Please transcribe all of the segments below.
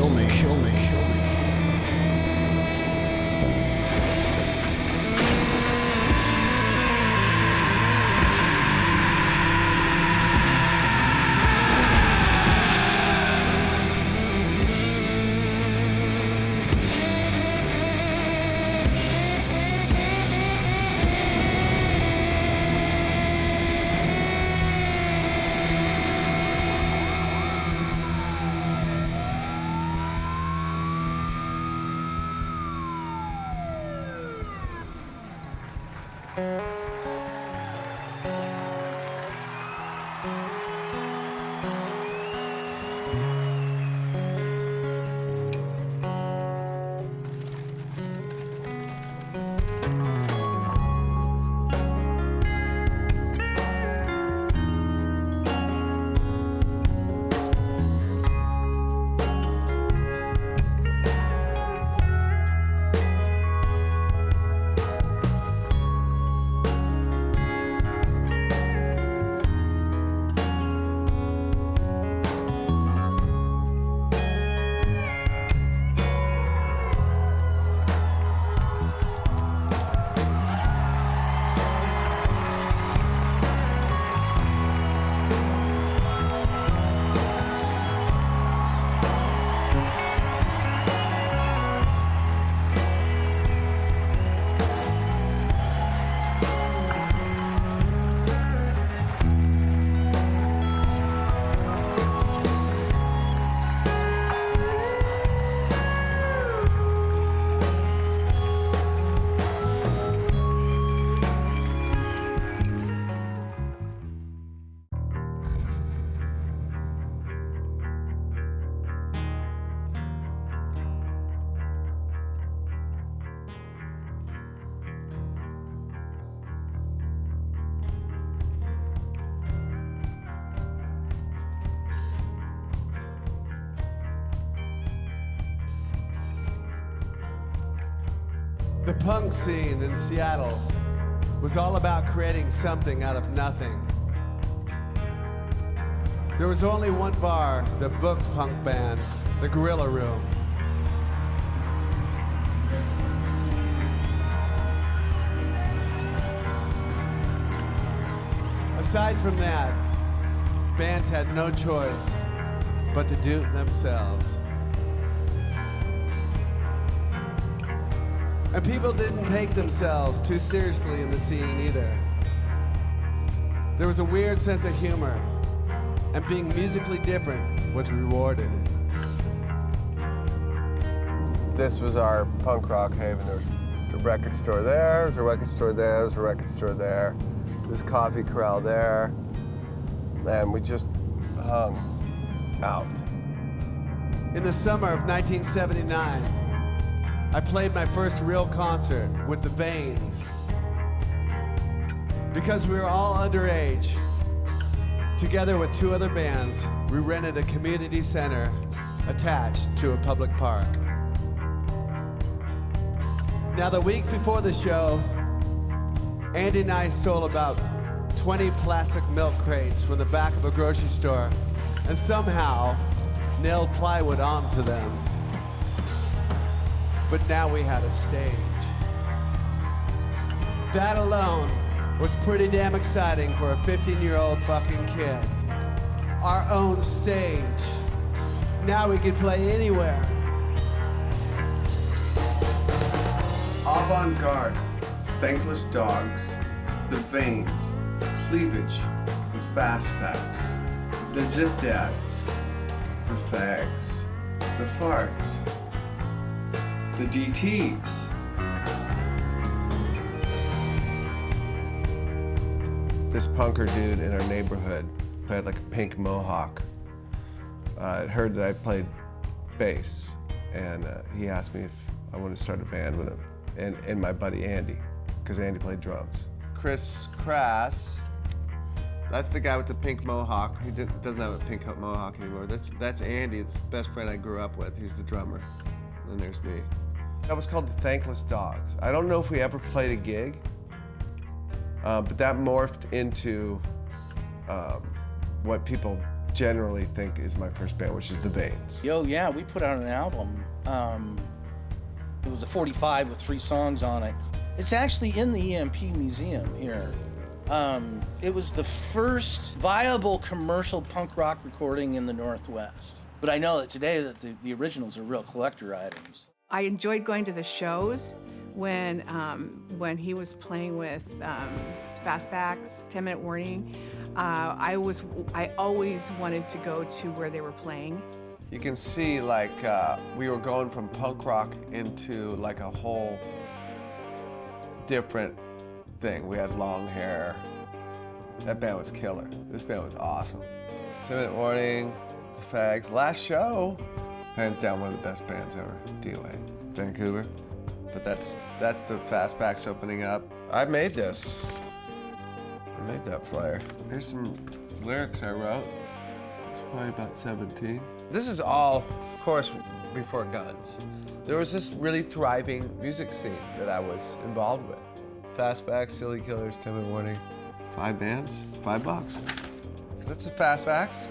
kill me, kill me, kill me. The punk scene in Seattle was all about creating something out of nothing. There was only one bar that booked punk bands, the Gorilla Room. Aside from that, bands had no choice but to do it themselves. And people didn't take themselves too seriously in the scene either. There was a weird sense of humor, and being musically different was rewarded. This was our punk rock haven. There was a record store there, there was a record store there, there was a record store there. There was a coffee corral there, and we just hung out. In the summer of 1979, I played my first real concert with the Veins. Because we were all underage, together with two other bands, we rented a community center attached to a public park. Now, the week before the show, Andy and I stole about 20 plastic milk crates from the back of a grocery store and somehow nailed plywood onto them. But now we had a stage. That alone was pretty damn exciting for a 15-year-old fucking kid. Our own stage. Now we could play anywhere. Avant-garde, Thankless Dogs, The Veins, Cleavage, The Fastbacks, The Zip Dads, The Fags, The Farts, The DTs. This punker dude in our neighborhood who had like a pink mohawk heard that I played bass, and he asked me if I wanted to start a band with him, and my buddy Andy, because Andy played drums. Chris Crass, that's the guy with the pink mohawk. He doesn't have a pink mohawk anymore. That's Andy, it's the best friend I grew up with. He's the drummer. And there's me. That was called the Thankless Dogs. I don't know if we ever played a gig, but that morphed into what people generally think is my first band, which is the Veins. Yo, yeah, we put out an album. It was a 45 with 3 songs on it. It's actually in the EMP Museum here. It was the first viable commercial punk rock recording in the Northwest. But I know that today that the originals are real collector items. I enjoyed going to the shows when he was playing with Fastbacks, 10 Minute Warning. I always wanted to go to where they were playing. You can see like we were going from punk rock into like a whole different thing. We had long hair. That band was killer. This band was awesome. 10 Minute Warning, The Fags. Last show, hands down one of the best bands ever, DOA, Vancouver. But that's the Fastbacks opening up. I made this. I made that flyer. Here's some lyrics I wrote. It's probably about 17. This is all, of course, before Guns. There was this really thriving music scene that I was involved with. Fastbacks, Silly Killers, 10 Minute Warning. 5 bands, $5. That's the Fastbacks.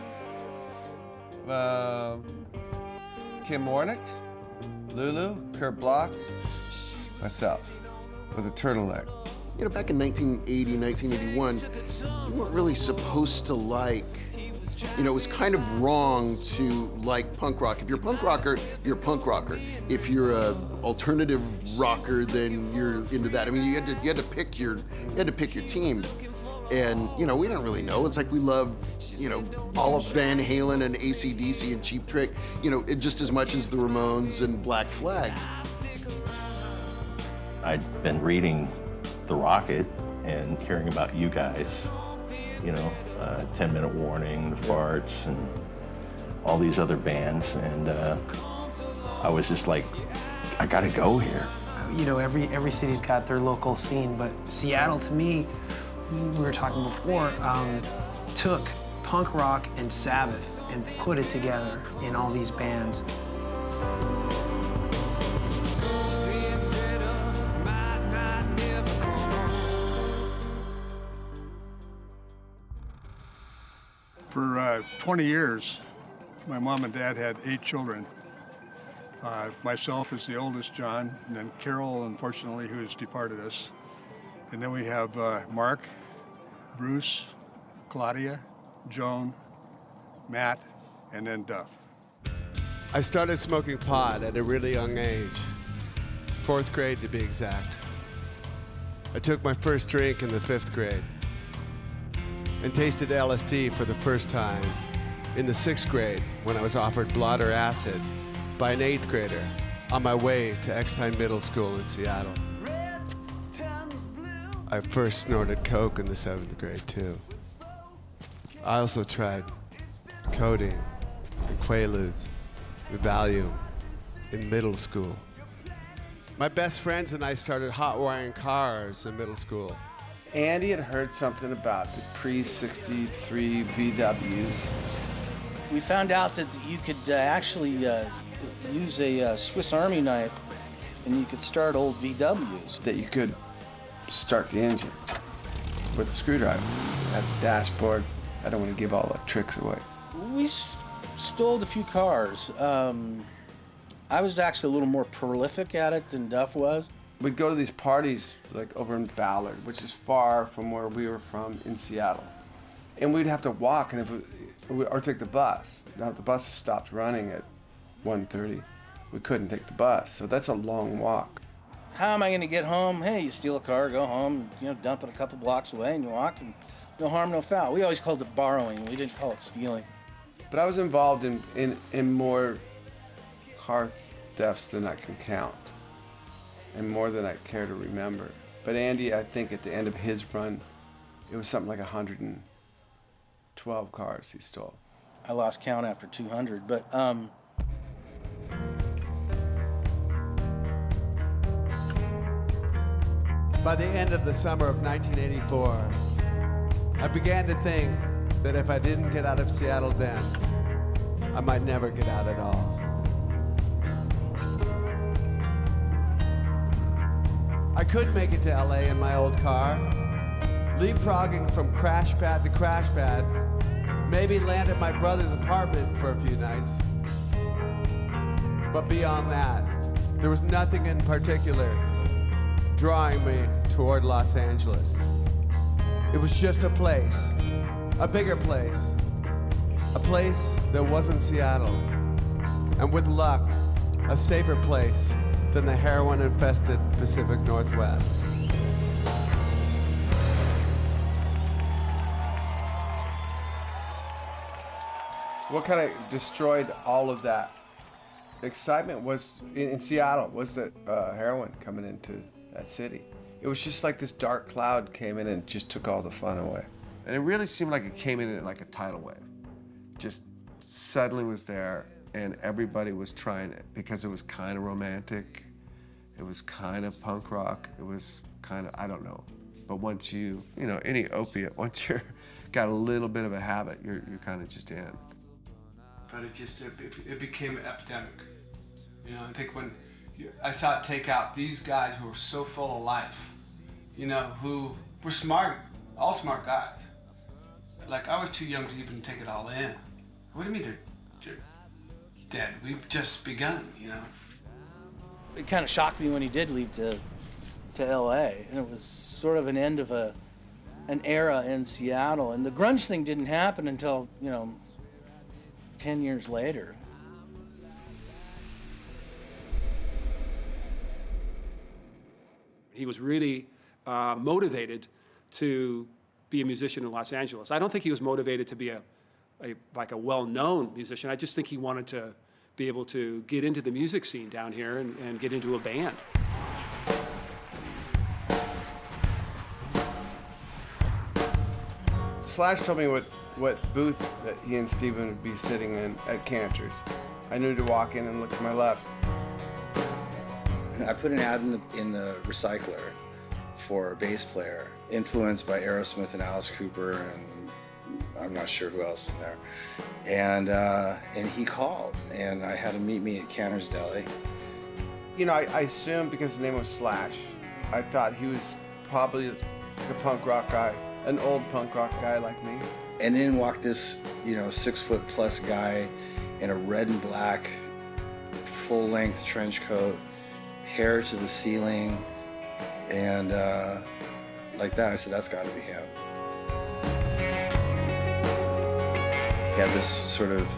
Kim Warnick, Lulu, Kurt Bloch, myself, with a turtleneck. You know, back in 1980, 1981, you weren't really supposed to like, you know, it was kind of wrong to like punk rock. If you're a punk rocker, you're a punk rocker. If you're a alternative rocker, then you're into that. I mean, you had to pick your team. And, you know, we didn't really know. It's like we loved, you know, all of Van Halen and AC/DC and Cheap Trick, you know, just as much as the Ramones and Black Flag. I'd been reading The Rocket and hearing about you guys, you know, 10 Minute Warning, The Farts, and all these other bands, and I was just like, I gotta go here. You know, every city's got their local scene, but Seattle, to me, we were talking before, took punk rock and Sabbath and put it together in all these bands. For 20 years, my mom and dad had 8 children. Myself is the oldest, John, and then Carol, unfortunately, who has departed us. And then we have Mark, Bruce, Claudia, Joan, Matt, and then Duff. I started smoking pot at a really young age, 4th grade to be exact. I took my first drink in the 5th grade and tasted LSD for the first time in the 6th grade when I was offered blotter acid by an 8th grader on my way to Eckstein Middle School in Seattle. I first snorted coke in the 7th grade too. I also tried codeine and Quaaludes and Valium in middle school. My best friends and I started hot wiring cars in middle school. Andy had heard something about the pre-63 VWs. We found out that you could actually use a Swiss Army knife and you could start old VWs. That you could start the engine with the screwdriver. At the dashboard. I don't want to give all the tricks away. We stole a few cars. I was actually a little more prolific at it than Duff was. We'd go to these parties like over in Ballard, which is far from where we were from in Seattle. And we'd have to walk or take the bus. Now the bus stopped running at 1:30. We couldn't take the bus, so that's a long walk. How am I going to get home? Hey, you steal a car, go home, you know, dump it a couple blocks away and you walk, and no harm, no foul. We always called it borrowing. We didn't call it stealing. But I was involved in more car thefts than I can count, and more than I care to remember. But Andy, I think at the end of his run, it was something like 112 cars he stole. I lost count after 200, but By the end of the summer of 1984, I began to think that if I didn't get out of Seattle then, I might never get out at all. I could make it to LA in my old car, leapfrogging from crash pad to crash pad, maybe land at my brother's apartment for a few nights. But beyond that, there was nothing in particular drawing me toward Los Angeles. It was just a place, a bigger place, a place that wasn't Seattle, and with luck, a safer place than the heroin-infested Pacific Northwest. What kind of destroyed all of that excitement was in Seattle was the heroin coming into that city. It was just like this dark cloud came in and just took all the fun away. And it really seemed like it came in like a tidal wave. Just suddenly was there, and everybody was trying it because it was kind of romantic. It was kind of punk rock. It was kind of, I don't know. But once you know, any opiate, once you're got a little bit of a habit, you're kind of just in. But it became an epidemic. You know, I think when I saw it take out these guys who were so full of life, you know, who were smart, all smart guys. Like, I was too young to even take it all in. What do you mean they're dead? We've just begun, you know? It kind of shocked me when he did leave to LA, and it was sort of an end of an era in Seattle. And the grunge thing didn't happen until, 10 years later. He was really motivated to be a musician in Los Angeles. I don't think he was motivated to be a well-known musician. I just think he wanted to be able to get into the music scene down here and get into a band. Slash told me what booth that he and Steven would be sitting in at Cantor's. I knew to walk in and look to my left. I put an ad in the Recycler for a bass player, influenced by Aerosmith and Alice Cooper, and I'm not sure who else in there. And he called, and I had him meet me at Cantor's Deli. You know, I assumed because his name was Slash, I thought he was probably a punk rock guy, an old punk rock guy like me. And in walked this, 6-foot-plus guy in a red and black, full-length trench coat, hair to the ceiling, and like that. I said, that's got to be him. He had this sort of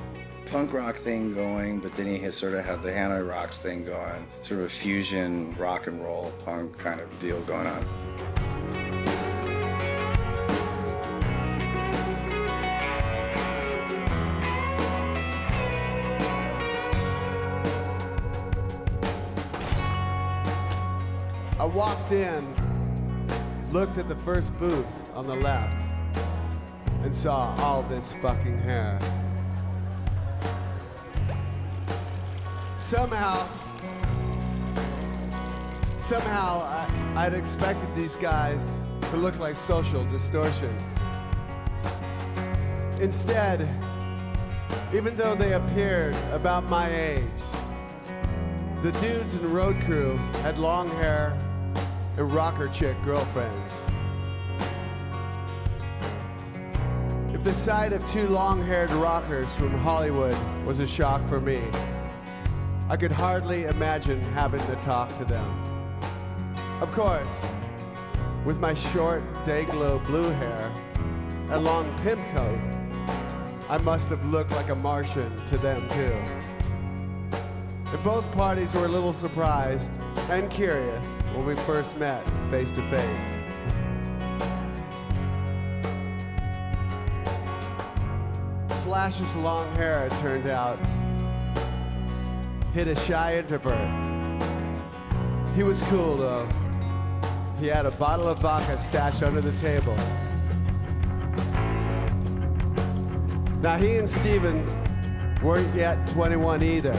punk rock thing going, but then he had sort of had the Hanoi Rocks thing going, sort of a fusion rock and roll punk kind of deal going on. I walked in, looked at the first booth on the left, and saw all this fucking hair. Somehow, I'd expected these guys to look like Social Distortion. Instead, even though they appeared about my age, the dudes in Road Crew had long hair and rocker chick girlfriends. If the sight of two long-haired rockers from Hollywood was a shock for me, I could hardly imagine having to talk to them. Of course, with my short, day-glow blue hair and long pimp coat, I must have looked like a Martian to them too. And both parties were a little surprised and curious when we first met face to face. Slash's long hair, it turned out, hid a shy introvert. He was cool though. He had a bottle of vodka stashed under the table. Now he and Steven weren't yet 21 either,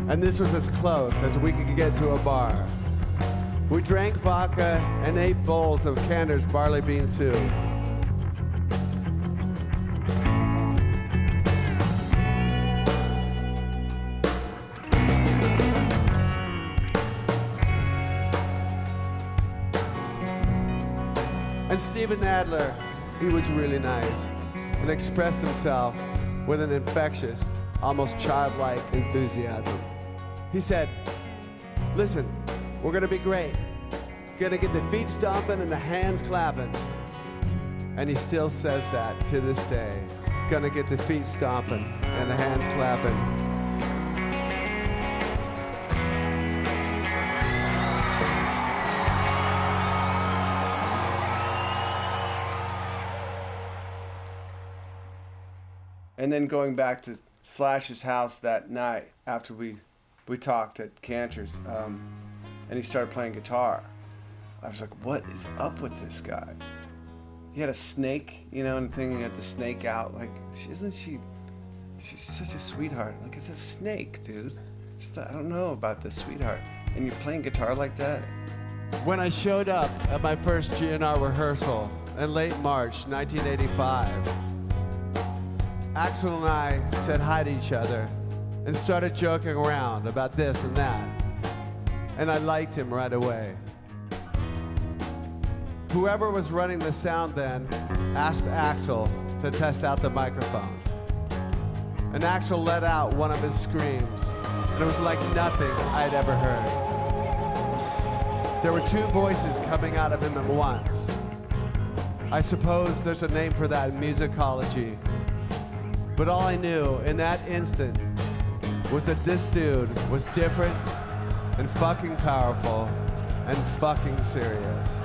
and this was as close as we could get to a bar. We drank vodka and ate bowls of Cantor's barley bean soup. And Steven Adler, he was really nice. and expressed himself with an infectious, almost childlike enthusiasm. He said, listen, we're gonna be great. Gonna get the feet stomping and the hands clapping. And he still says that to this day. Gonna get the feet stomping and the hands clapping. And then going back to Slash's house that night after we talked at Cantor's, and he started playing guitar. I was like, what is up with this guy? He had a snake, you know, and thing, he had the snake out. Like, she's such a sweetheart. Like, it's a snake, dude. I don't know about this sweetheart. And you're playing guitar like that? When I showed up at my first GNR rehearsal in late March 1985, Axl and I said hi to each other and started joking around about this and that. And I liked him right away. Whoever was running the sound then asked Axl to test out the microphone. And Axl let out one of his screams, and it was like nothing I'd ever heard. There were two voices coming out of him at once. I suppose there's a name for that in musicology. But all I knew in that instant was that this dude was different and fucking powerful and fucking serious.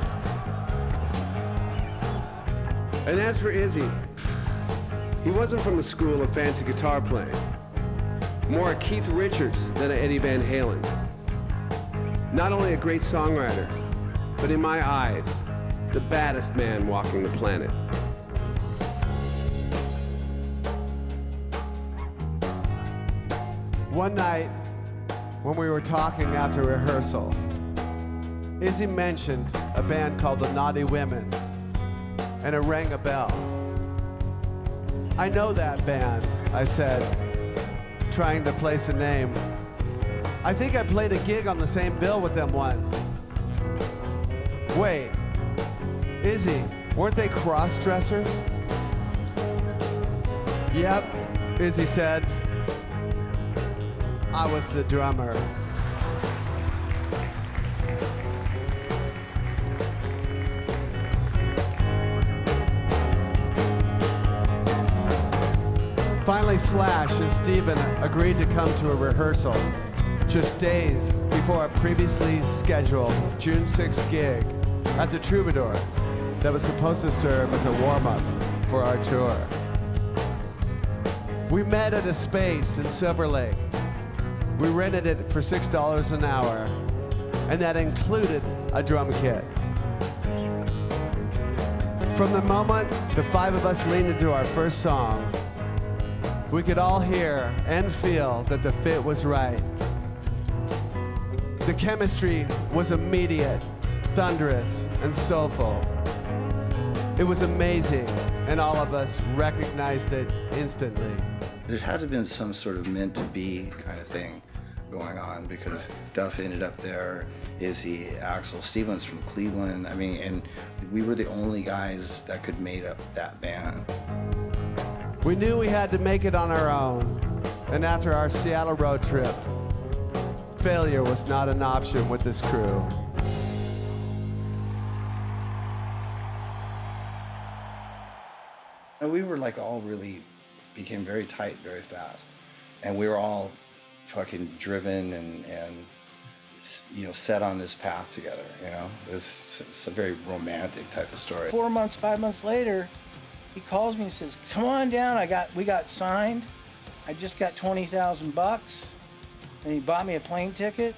And as for Izzy, he wasn't from the school of fancy guitar playing. More a Keith Richards than a Eddie Van Halen. Not only a great songwriter, but in my eyes, the baddest man walking the planet. One night, when we were talking after rehearsal, Izzy mentioned a band called the Naughty Women, and it rang a bell. I know that band, I said, trying to place a name. I think I played a gig on the same bill with them once. Wait, Izzy, weren't they cross-dressers? Yep, Izzy said. I was the drummer. Finally, Slash and Steven agreed to come to a rehearsal just days before a previously scheduled June 6th gig at the Troubadour that was supposed to serve as a warm-up for our tour. We met at a space in Silver Lake. We rented it for $6 an hour, and that included a drum kit. From the moment the five of us leaned into our first song, we could all hear and feel that the fit was right. The chemistry was immediate, thunderous, and soulful. It was amazing, and all of us recognized it instantly. There had to have been some sort of meant to be kind of thing going on, because Duff ended up there, Izzy, Axl, Steven's from Cleveland. I mean, and we were the only guys that could make up that band. We knew we had to make it on our own, and after our Seattle road trip, failure was not an option with this crew. And we were like all really became very tight very fast, and we were all fucking driven and you know, set on this path together. You know, it's a very romantic type of story. 4 months, 5 months later, he calls me and says, "Come on down. We got signed. I just got $20,000." And he bought me a plane ticket,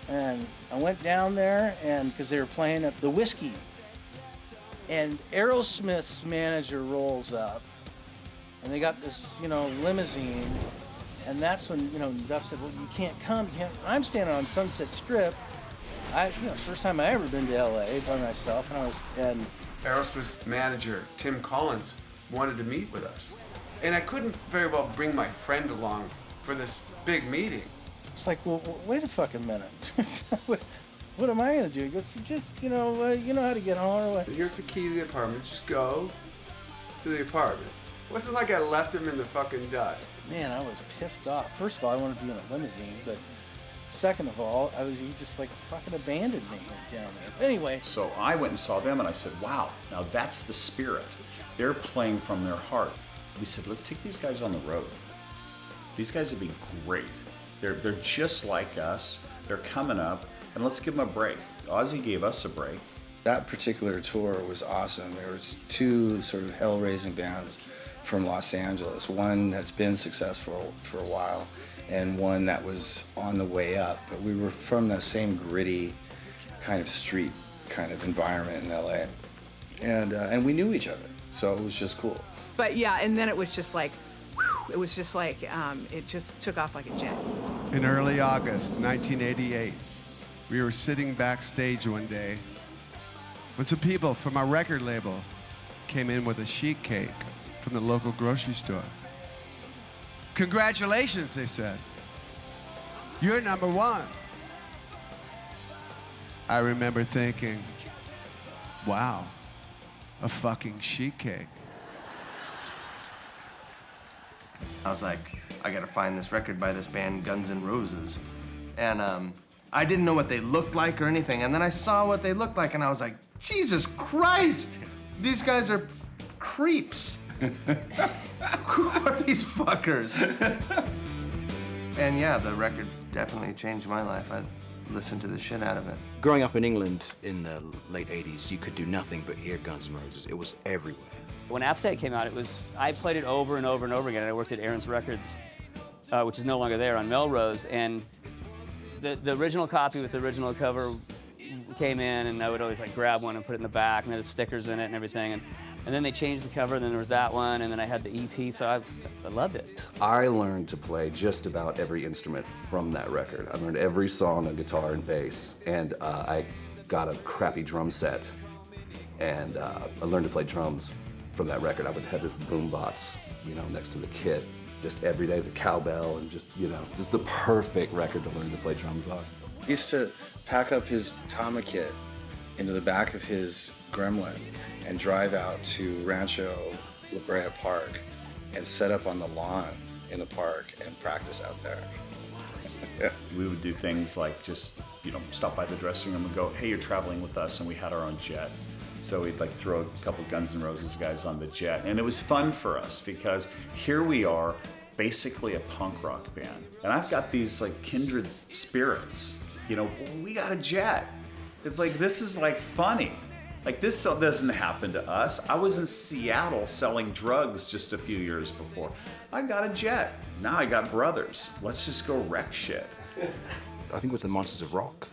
and I went down there, and because they were playing at the Whiskey, and Aerosmith's manager rolls up, and they got this, you know, limousine, and that's when, you know, Duff said, "Well, you can't come. You can't." I'm standing on Sunset Strip. First time I ever been to LA by myself, and Aerosmith's manager, Tim Collins, wanted to meet with us. And I couldn't very well bring my friend along for this big meeting. It's like, well, wait a fucking minute. What am I gonna do? He goes, just, you know how to get home or what? Here's the key to the apartment. Just go to the apartment. Wasn't like I left him in the fucking dust. Man, I was pissed off. First of all, I wanted to be in a limousine, but second of all, he just like fucking abandoned me down there. Anyway. So I went and saw them and I said, wow, now that's the spirit. They're playing from their heart. We said, let's take these guys on the road. These guys would be great. They're just like us. They're coming up, and let's give them a break. Ozzy gave us a break. That particular tour was awesome. There was two sort of hell-raising bands from Los Angeles. One that's been successful for a while, and one that was on the way up. But we were from the same gritty kind of street kind of environment in LA. And we knew each other, so it was just cool. But yeah, and then it was just like, whew, it was just like, it just took off like a jet. In early August 1988, we were sitting backstage one day when some people from our record label came in with a sheet cake from the local grocery store. Congratulations, they said. You're #1. I remember thinking, wow, a fucking sheet cake. I was like, I gotta find this record by this band, Guns N' Roses. And I didn't know what they looked like or anything. And then I saw what they looked like and I was like, Jesus Christ, these guys are creeps. Who are these fuckers? And yeah, the record definitely changed my life. I listened to the shit out of it. Growing up in England in the late 80s, you could do nothing but hear Guns N' Roses. It was everywhere. When Appetite came out, I played it over and over and over again. I worked at Aaron's Records, which is no longer there, on Melrose, and the original copy with the original cover came in, and I would always like grab one and put it in the back, and there was stickers in it and everything, and then they changed the cover, and then there was that one, and then I had the EP, so I loved it. I learned to play just about every instrument from that record. I learned every song on guitar and bass, and I got a crappy drum set, and I learned to play drums from that record. I would have this boombox, next to the kit, just every day, the cowbell, and just the perfect record to learn to play drums on. He used to pack up his Tama kit into the back of his Gremlin and drive out to Rancho La Brea Park and set up on the lawn in the park and practice out there. We would do things like just, stop by the dressing room and go, hey, you're traveling with us, and we had our own jet. So we'd like throw a couple Guns N' Roses guys on the jet. And it was fun for us because here we are, basically a punk rock band. And I've got these like kindred spirits. We got a jet. It's like, this is like funny. Like this doesn't happen to us. I was in Seattle selling drugs just a few years before. I got a jet. Now I got brothers. Let's just go wreck shit. I think it was the Monsters of Rock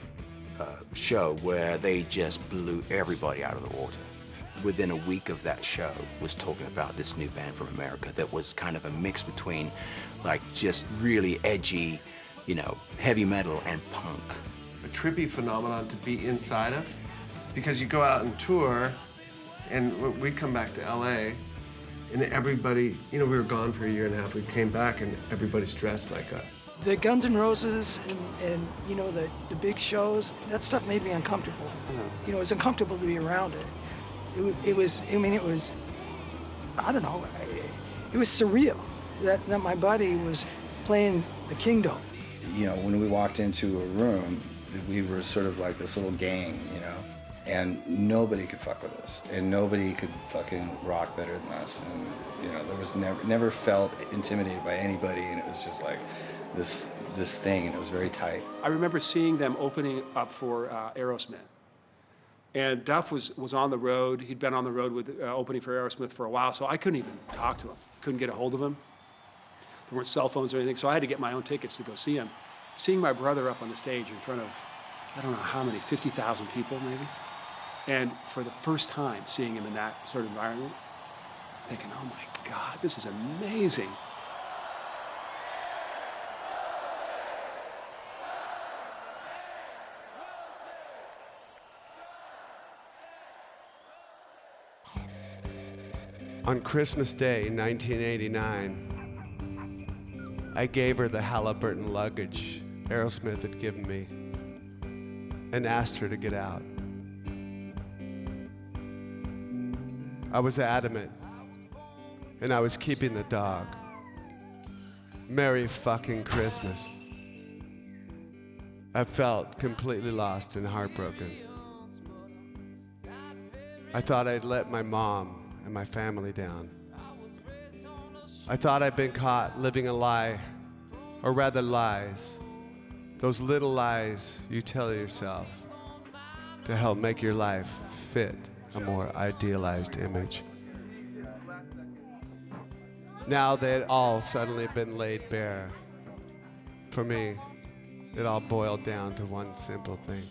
show where they just blew everybody out of the water. Within a week of that show was talking about this new band from America that was kind of a mix between like just really edgy, heavy metal and punk. A trippy phenomenon to be inside of, because you go out and tour, and we come back to LA, and everybody, we were gone for a year and a half. We came back, and everybody's dressed like us. The Guns N' Roses and the big shows, that stuff made me uncomfortable. It was uncomfortable to be around it. It was, I don't know, it was surreal that my buddy was playing the Kingdom. When we walked into a room, we were sort of like this little gang, and nobody could fuck with us, and nobody could fucking rock better than us, and there was never felt intimidated by anybody, and it was just like this thing, and it was very tight. I remember seeing them opening up for Aerosmith. And Duff was on the road. He'd been on the road with opening for Aerosmith for a while, so I couldn't even talk to him. Couldn't get a hold of him. There weren't cell phones or anything, so I had to get my own tickets to go see him. Seeing my brother up on the stage in front of, I don't know how many, 50,000 people maybe. And for the first time seeing him in that sort of environment, thinking, oh my God, this is amazing. On Christmas Day, 1989, I gave her the Halliburton luggage Aerosmith had given me and asked her to get out. I was adamant and I was keeping the dog. Merry fucking Christmas. I felt completely lost and heartbroken. I thought I'd let my mom and my family down. I thought I'd been caught living a lie, or rather lies. Those little lies you tell yourself to help make your life fit a more idealized image. Now they had all suddenly been laid bare. For me, it all boiled down to one simple thing.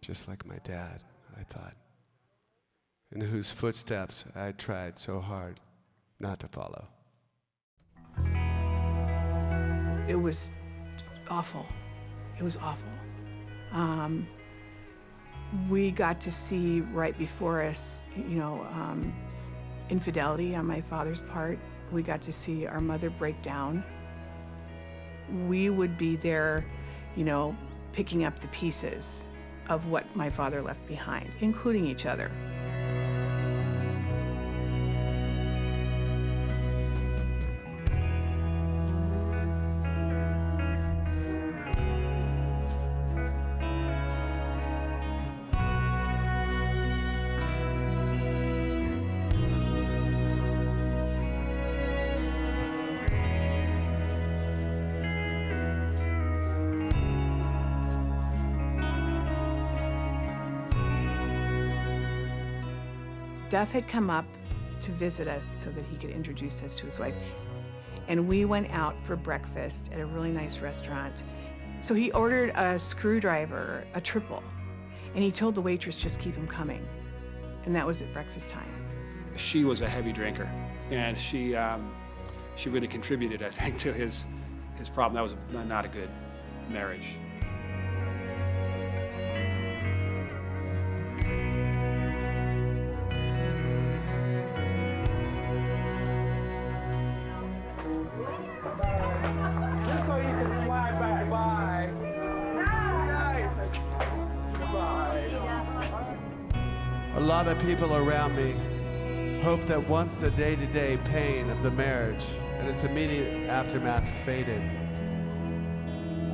Just like my dad, I thought, in whose footsteps I tried so hard not to follow. It was awful. It was awful. We got to see right before us, infidelity on my father's part. We got to see our mother break down. We would be there, picking up the pieces of what my father left behind, including each other. Duff had come up to visit us so that he could introduce us to his wife. And we went out for breakfast at a really nice restaurant. So he ordered a screwdriver, a triple, and he told the waitress, just keep him coming. And that was at breakfast time. She was a heavy drinker, and she really contributed, I think, to his problem. That was not a good marriage. A lot of people around me hope that once the day-to-day pain of the marriage and its immediate aftermath faded,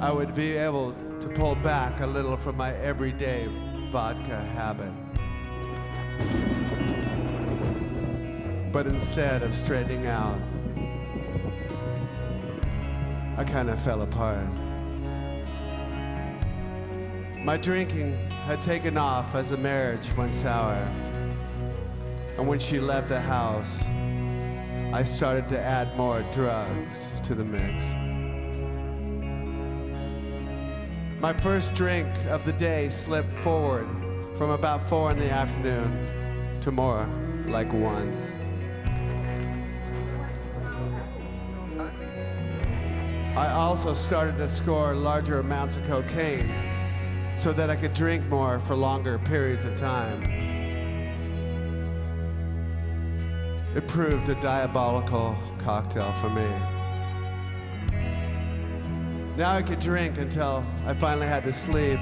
I would be able to pull back a little from my everyday vodka habit. But instead of straightening out, I kind of fell apart. My drinking had taken off as the marriage went sour. And when she left the house, I started to add more drugs to the mix. My first drink of the day slipped forward from about 4 in the afternoon to more like 1. I also started to score larger amounts of cocaine so that I could drink more for longer periods of time. It proved a diabolical cocktail for me. Now I could drink until I finally had to sleep,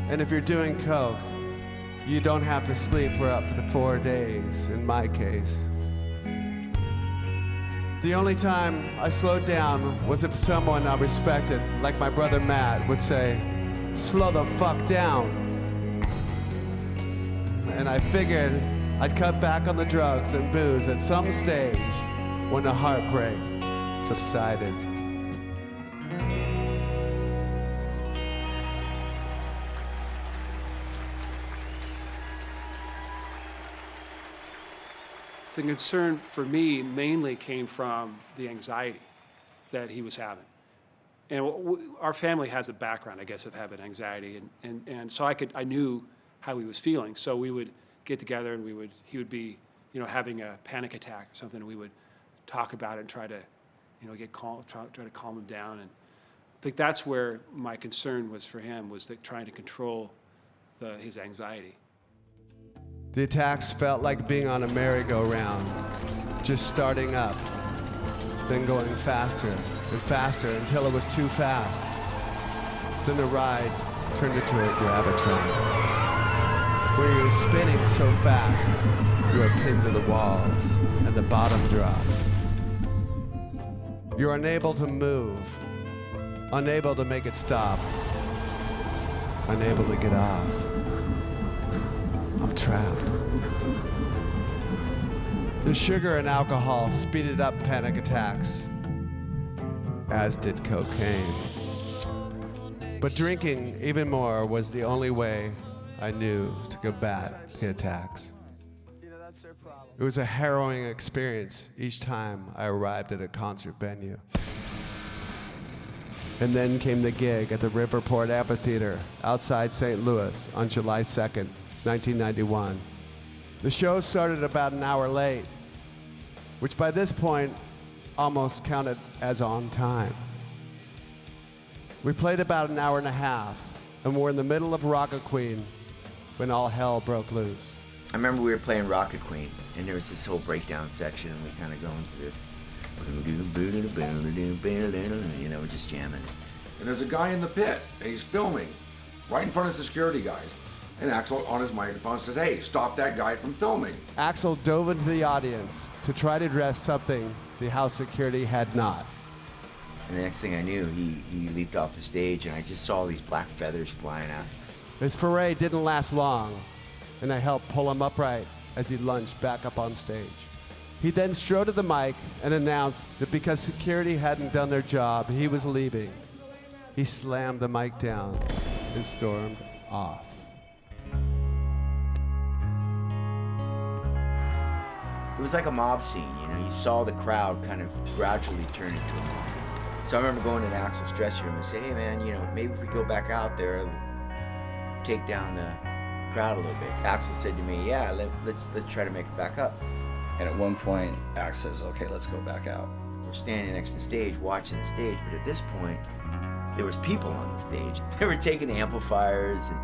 and if you're doing coke, you don't have to sleep for up to 4 days, in my case. The only time I slowed down was if someone I respected, like my brother Matt, would say, "Slow the fuck down." And I figured I'd cut back on the drugs and booze at some stage when the heartbreak subsided. The concern for me mainly came from the anxiety that he was having. And our family has a background, I guess, of having anxiety, and so I knew how he was feeling. So we would get together, and he would be, having a panic attack or something, and we would talk about it and try to, get calm, try to calm him down. And I think that's where my concern was for him, was that trying to control his anxiety. The attacks felt like being on a merry-go-round, just starting up, then going faster and faster until it was too fast. Then the ride turned into a gravitron. where you're spinning so fast, you are pinned to the walls and the bottom drops. You're unable to move, unable to make it stop, unable to get off. I'm trapped. The sugar and alcohol speeded up panic attacks, as did cocaine. But drinking even more was the only way I knew to combat the attacks. It was a harrowing experience each time I arrived at a concert venue. And then came the gig at the Riverport Amphitheater outside St. Louis on July 2nd, 1991. The show started about an hour late, which by this point almost counted as on time. We played about an hour and a half, and we're in the middle of Rocket Queen when all hell broke loose. I remember we were playing Rocket Queen, and there was this whole breakdown section, and we kind of going through this, you know, we're just jamming. And there's a guy in the pit, and he's filming right in front of the security guys. And Axl on his microphone says, "Hey, stop that guy from filming." Axl dove into the audience to try to address something the house security had not. And the next thing I knew, he leaped off the stage, and I just saw these black feathers flying out. His foray didn't last long, and I helped pull him upright as he lunged back up on stage. He then strode to the mic and announced that because security hadn't done their job, he was leaving. He slammed the mic down and stormed off. It was like a mob scene, you know. You saw the crowd kind of gradually turn into a mob. So I remember going to Axl's dressing room and saying, "Hey man, you know, maybe if we go back out there, take down the crowd a little bit." Axl said to me, "Yeah, let's try to make it back up." And at one point, Axl says, "Okay, let's go back out." We're standing next to the stage, watching the stage, but at this point, there was people on the stage. They were taking amplifiers, and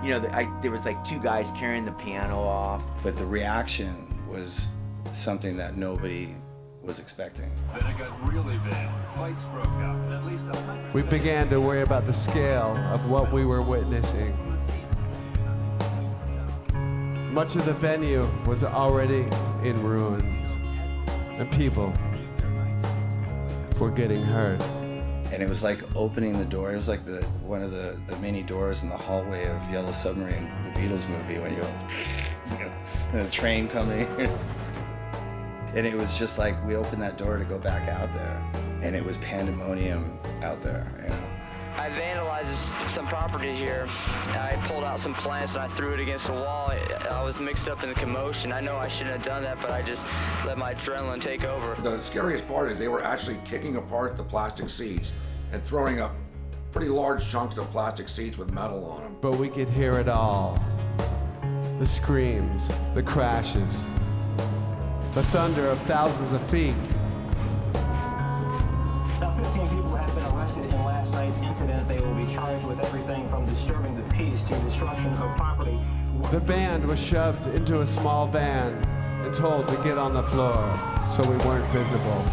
you know, there was like two guys carrying the piano off. But the reaction was something that nobody was expecting. Then it got really bad. Fights broke out, and at least 100. We began to worry about the scale of what we were witnessing. Much of the venue was already in ruins, and people were getting hurt. And it was like opening the door. It was like one of the many doors in the hallway of Yellow Submarine, the Beatles movie, when you know, and a train coming. And it was just like we opened that door to go back out there, and it was pandemonium out there, you know. I vandalized some property here. I pulled out some plants and I threw it against the wall. I was mixed up in the commotion. I know I shouldn't have done that, but I just let my adrenaline take over. The scariest part is they were actually kicking apart the plastic seats and throwing up pretty large chunks of plastic seats with metal on them. But we could hear it all. The screams, the crashes, the thunder of thousands of feet. Now, 15 people have been arrested in last night's incident. They will be charged with everything from disturbing the peace to destruction of property. The band was shoved into a small van and told to get on the floor so we weren't visible.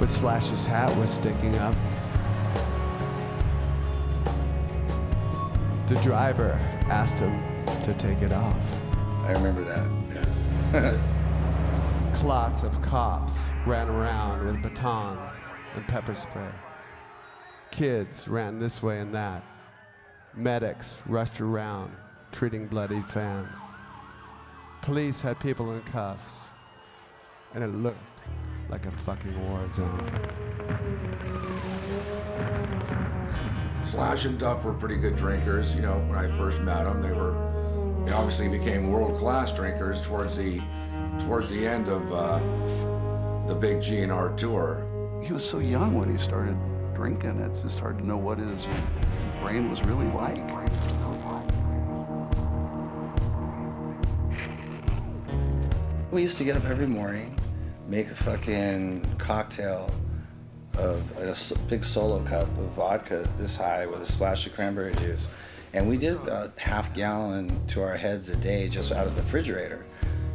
But Slash's hat was sticking up. The driver asked him to take it off. I remember that, yeah. Clots of cops ran around with batons and pepper spray. Kids ran this way and that. Medics rushed around, treating bloodied fans. Police had people in cuffs, and it looked like a fucking war zone. Slash and Duff were pretty good drinkers. You know, when I first met them, they obviously became world-class drinkers towards the end of the big GNR tour. He was so young when he started drinking. It's just hard to know what his brain was really like. We used to get up every morning, make a fucking cocktail of a big solo cup of vodka this high with a splash of cranberry juice. And we did about half gallon to our heads a day just out of the refrigerator.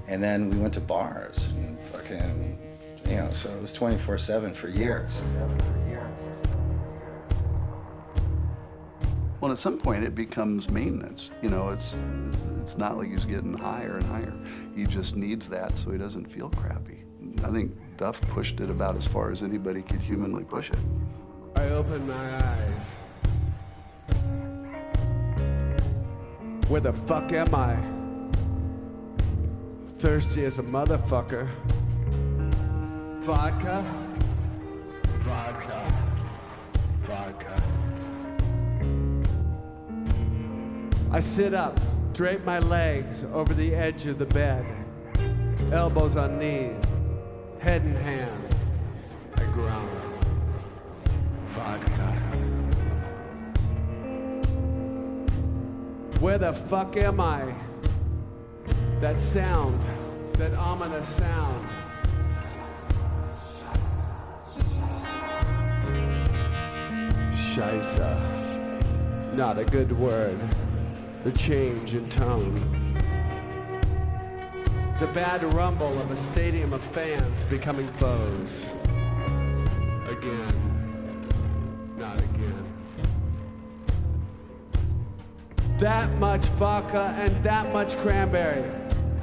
And then we went to bars and fucking, you know, so it was 24/7 for years. Well, at some point it becomes maintenance. You know, it's not like he's getting higher and higher. He just needs that so he doesn't feel crappy. I think Duff pushed it about as far as anybody could humanly push it. I open my eyes. Where the fuck am I? Thirsty as a motherfucker. Vodka? Vodka. Vodka. I sit up, drape my legs over the edge of the bed. Elbows on knees, head in hands. I groan. Vodka. Where the fuck am I? That sound, that ominous sound. Scheisse. Not a good word. The change in tone. The bad rumble of a stadium of fans becoming foes. Again. Not again. That much vodka and that much cranberry.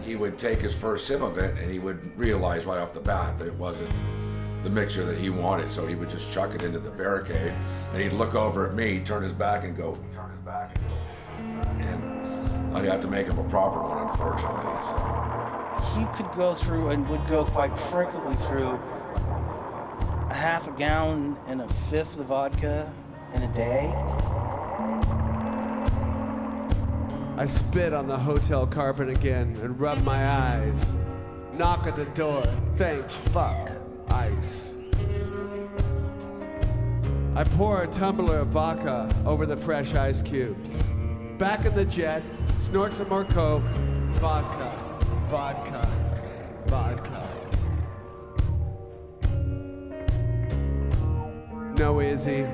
He would take his first sip of it and he would realize right off the bat that it wasn't the mixture that he wanted, so he would just chuck it into the barricade and he'd look over at me, turn his back and go. And I'd have to make him a proper one, unfortunately. So. He could go through and would go quite frequently through a half a gallon and a fifth of vodka in a day. I spit on the hotel carpet again and rub my eyes. Knock at the door. Thank fuck. Ice. I pour a tumbler of vodka over the fresh ice cubes. Back in the jet, snort some more coke. Vodka. Vodka. Vodka. No, Izzy.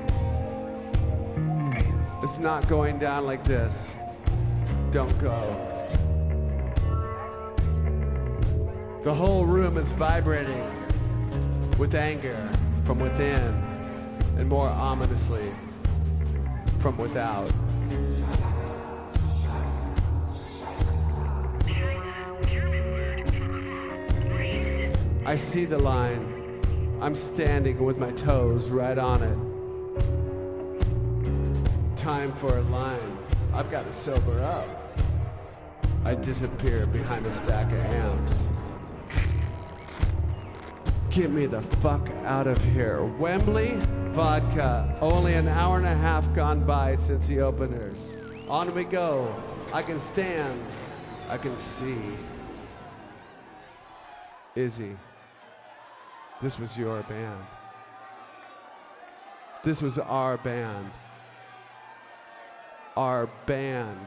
It's not going down like this. Don't go. The whole room is vibrating with anger from within and more ominously from without. I see the line. I'm standing with my toes right on it. Time for a line. I've got to sober up. I disappear behind a stack of amps. Get me the fuck out of here. Wembley, vodka. Only an hour and a half gone by since the openers. On we go. I can stand. I can see. Izzy, this was your band. This was our band. Our band.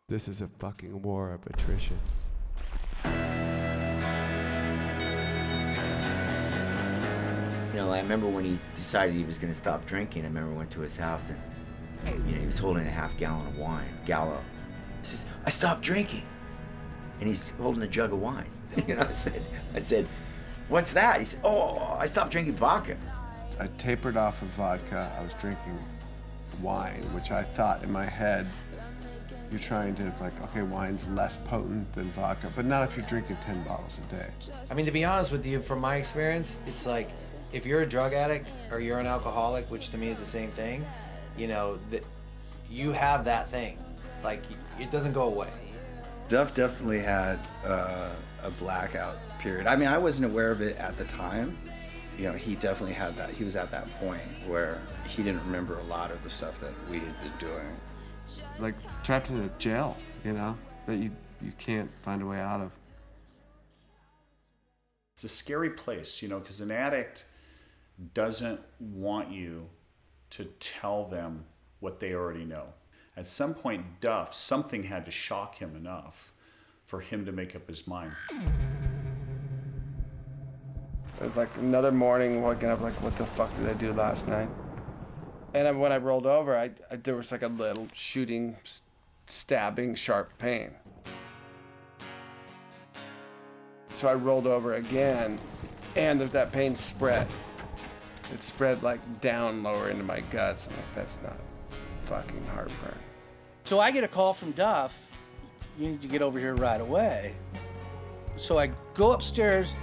This is a fucking war of attrition. You know, I remember when he decided he was going to stop drinking. I remember I went to his house and, you know, he was holding a half gallon of wine, Gallo. He says, "I stopped drinking," and he's holding a jug of wine. You know, I said, "What's that?" He said, "Oh, I stopped drinking vodka." I tapered off of vodka. I was drinking wine, which I thought in my head, you're trying to, like, okay, wine's less potent than vodka, but not if you're drinking 10 bottles a day. I mean, to be honest with you, from my experience, it's like, if you're a drug addict or you're an alcoholic, which to me is the same thing, you know, that you have that thing. Like, it doesn't go away. Duff definitely had a blackout period. I mean, I wasn't aware of it at the time. You know, he definitely had that. He was at that point where he didn't remember a lot of the stuff that we had been doing. Like trapped in a jail, you know, that you can't find a way out of. It's a scary place, you know, because an addict doesn't want you to tell them what they already know. At some point, Duff, something had to shock him enough for him to make up his mind. It was like another morning, waking up like, what the fuck did I do last night? And when I rolled over, there was like a little shooting, stabbing, sharp pain. So I rolled over again, and that pain spread. it spread like down lower into my guts. I'm like, that's not fucking heartburn. So I get a call from Duff. You need to get over here right away. So I go upstairs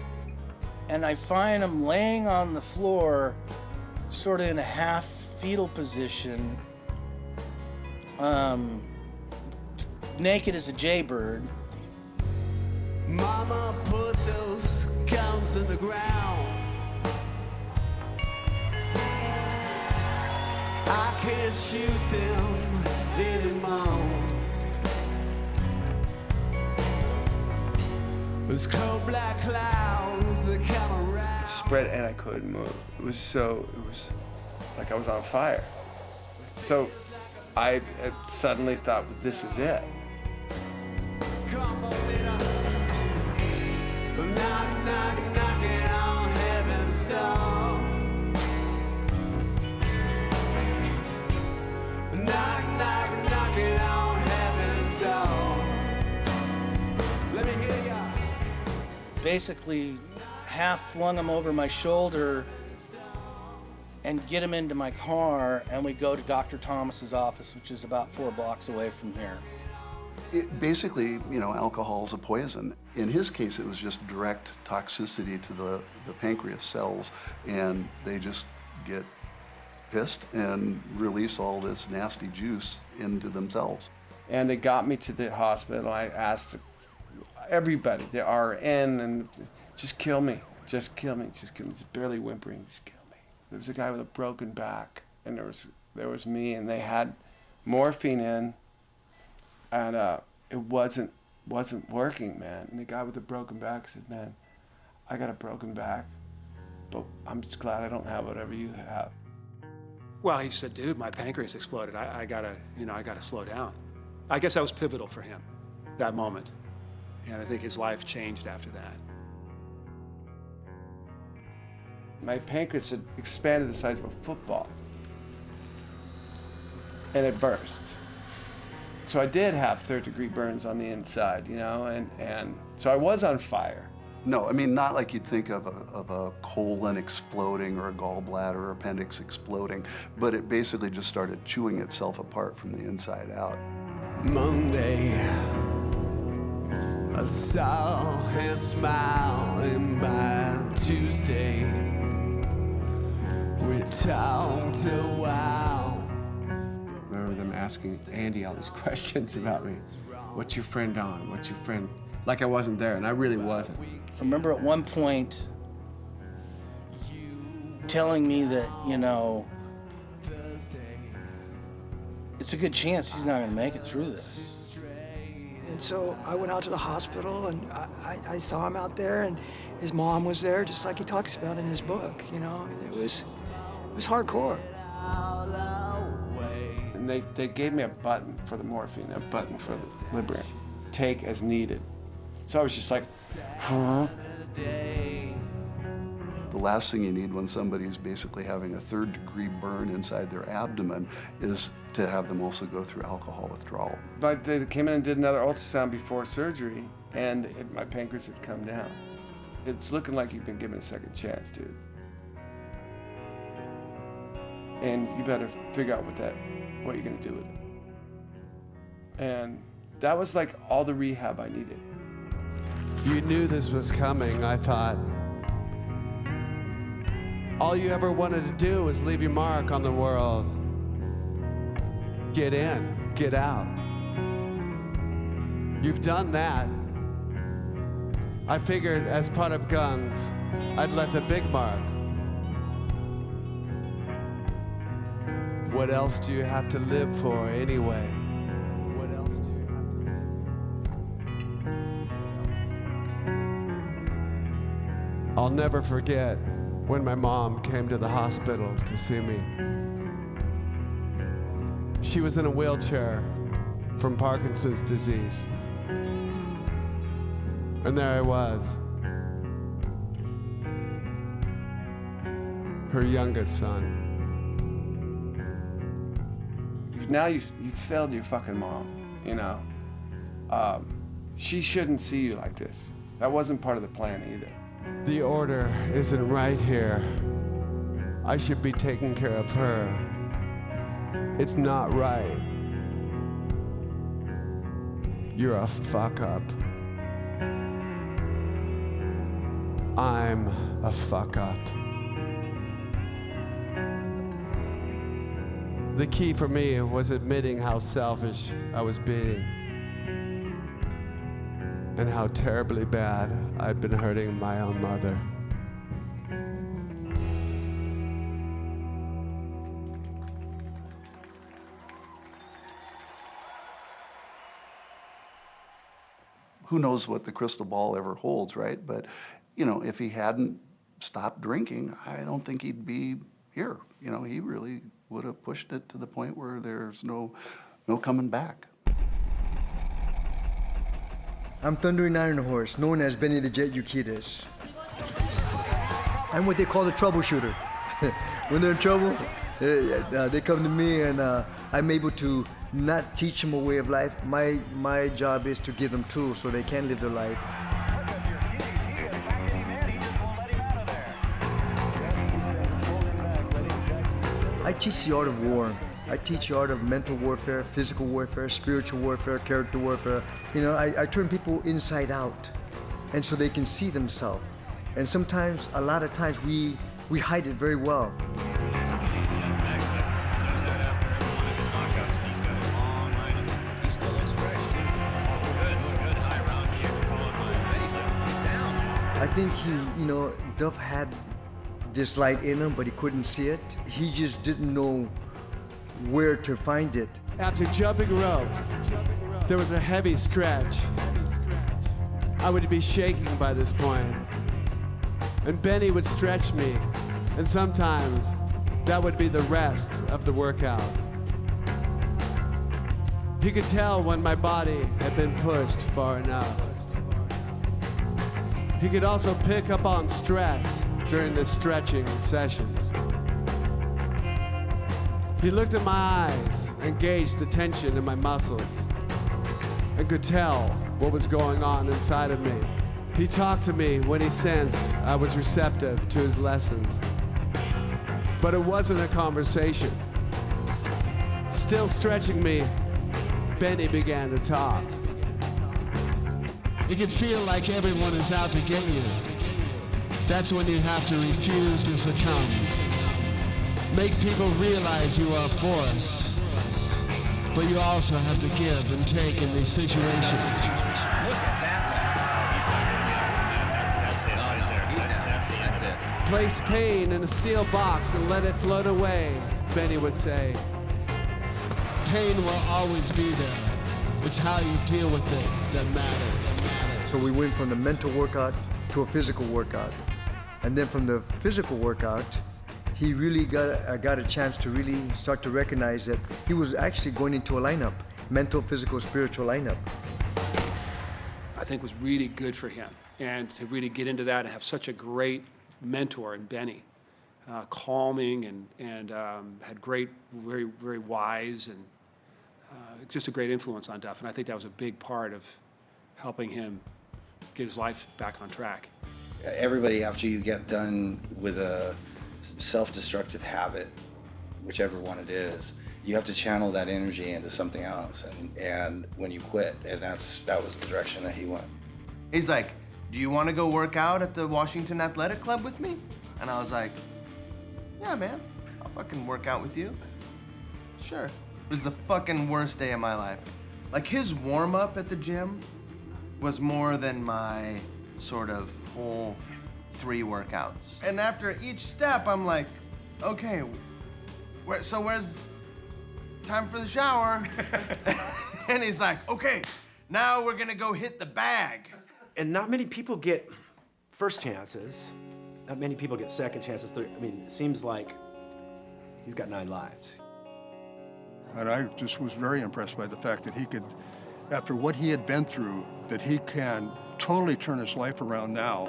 and I find him laying on the floor, sort of in a half fetal position, naked as a jaybird. Mama put those guns in the ground. I can't shoot them anymore. Those cold black clouds that come around. It spread and I couldn't move. It was like I was on fire. So I suddenly thought, this is it. Come on, knock, knock, knocking on heaven's door. Knock, knock, knocking on heaven's door. Let me hear ya. Basically, half flung him over my shoulder and get him into my car, and we go to Dr. Thomas's office, which is about 4 blocks away from here. Basically, alcohol is a poison. In his case, it was just direct toxicity to the pancreas cells, and they just get pissed and release all this nasty juice into themselves. And they got me to the hospital. I asked everybody, the RN, and just kill me, just kill me, just kill me. Just barely whimpering, just kill me. There was a guy with a broken back, and there was me, and they had morphine in, and it wasn't working, man. And the guy with the broken back said, "Man, I got a broken back, but I'm just glad I don't have whatever you have." Well, he said, dude, my pancreas exploded. I gotta slow down. I guess that was pivotal for him, that moment. And I think his life changed after that. My pancreas had expanded the size of a football, and it burst. So I did have third-degree burns on the inside, and so I was on fire. No, I mean, not like you'd think of a colon exploding or a gallbladder or appendix exploding, but it basically just started chewing itself apart from the inside out. Monday, I saw him smiling. By Tuesday, we talked a while. I remember them asking Andy all these questions about me. What's your friend on? What's your friend? Like I wasn't there, and I really wasn't. I remember at one point telling me that, it's a good chance he's not going to make it through this. And so I went out to the hospital, and I saw him out there, and his mom was there, just like he talks about in his book, and it was hardcore. And they gave me a button for the morphine, a button for the Librium. Take as needed. So I was just like, huh? The last thing you need when somebody's basically having a third-degree burn inside their abdomen is to have them also go through alcohol withdrawal. But they came in and did another ultrasound before surgery, and my pancreas had come down. It's looking like you've been given a second chance, dude. And you better figure out what you're gonna do with it. And that was like all the rehab I needed. You knew this was coming, I thought. All you ever wanted to do was leave your mark on the world. Get in, get out. You've done that. I figured as part of Guns, I'd left a big mark. What else do you have to live for anyway? What else do you have to... I'll never forget when my mom came to the hospital to see me. She was in a wheelchair from Parkinson's disease. And there I was, her youngest son. Now you've failed your fucking mom, She shouldn't see you like this. That wasn't part of the plan either. The order isn't right here. I should be taking care of her. It's not right. You're a fuck up. I'm a fuck up. The key for me was admitting how selfish I was being and how terribly bad I'd been hurting my own mother. Who knows what the crystal ball ever holds, right? But, you know, if he hadn't stopped drinking, I don't think he'd be here. You know, he really would have pushed it to the point where there's no coming back. I'm Thundering Iron Horse, known as Benny the Jet Urquidez. I'm what they call the troubleshooter. When they're in trouble, they come to me, and I'm able to not teach them a way of life. My job is to give them tools so they can live their life. I teach the art of war. I teach the art of mental warfare, physical warfare, spiritual warfare, character warfare. You know, I turn people inside out, and so they can see themselves. And sometimes, a lot of times, we hide it very well. I think Duff had this light in him, but he couldn't see it. He just didn't know where to find it. After jumping rope, there was a heavy stretch. I would be shaking by this point. And Benny would stretch me, and sometimes that would be the rest of the workout. He could tell when my body had been pushed far enough. He could also pick up on stress during the stretching sessions. He looked at my eyes and gauged the tension in my muscles and could tell what was going on inside of me. He talked to me when he sensed I was receptive to his lessons. But it wasn't a conversation. Still stretching me, Benny began to talk. It can feel like everyone is out to get you. That's when you have to refuse to succumb. Make people realize you are a force. But you also have to give and take in these situations. Place pain in a steel box and let it float away, Benny would say. Pain will always be there. It's how you deal with it that matters. So we went from the mental workout to a physical workout. And then from the physical workout, he really got a chance to really start to recognize that he was actually going into a lineup, mental, physical, spiritual lineup. I think was really good for him. And to really get into that and have such a great mentor in Benny, calming and had great, very, very wise and just a great influence on Duff. And I think that was a big part of helping him get his life back on track. Everybody, after you get done with a self-destructive habit, whichever one it is, you have to channel that energy into something else. And when you quit, and that was the direction that he went. He's like, do you want to go work out at the Washington Athletic Club with me? And I was like, yeah, man, I'll fucking work out with you. Sure. It was the fucking worst day of my life. Like, his warm-up at the gym was more than my sort of whole 3 workouts. And after each step, I'm like, okay, where's time for the shower? And he's like, okay, now we're gonna go hit the bag. And not many people get first chances. Not many people get second chances. I mean, it seems like he's got 9 lives. And I just was very impressed by the fact that he could, after what he had been through, that he can totally turn his life around now.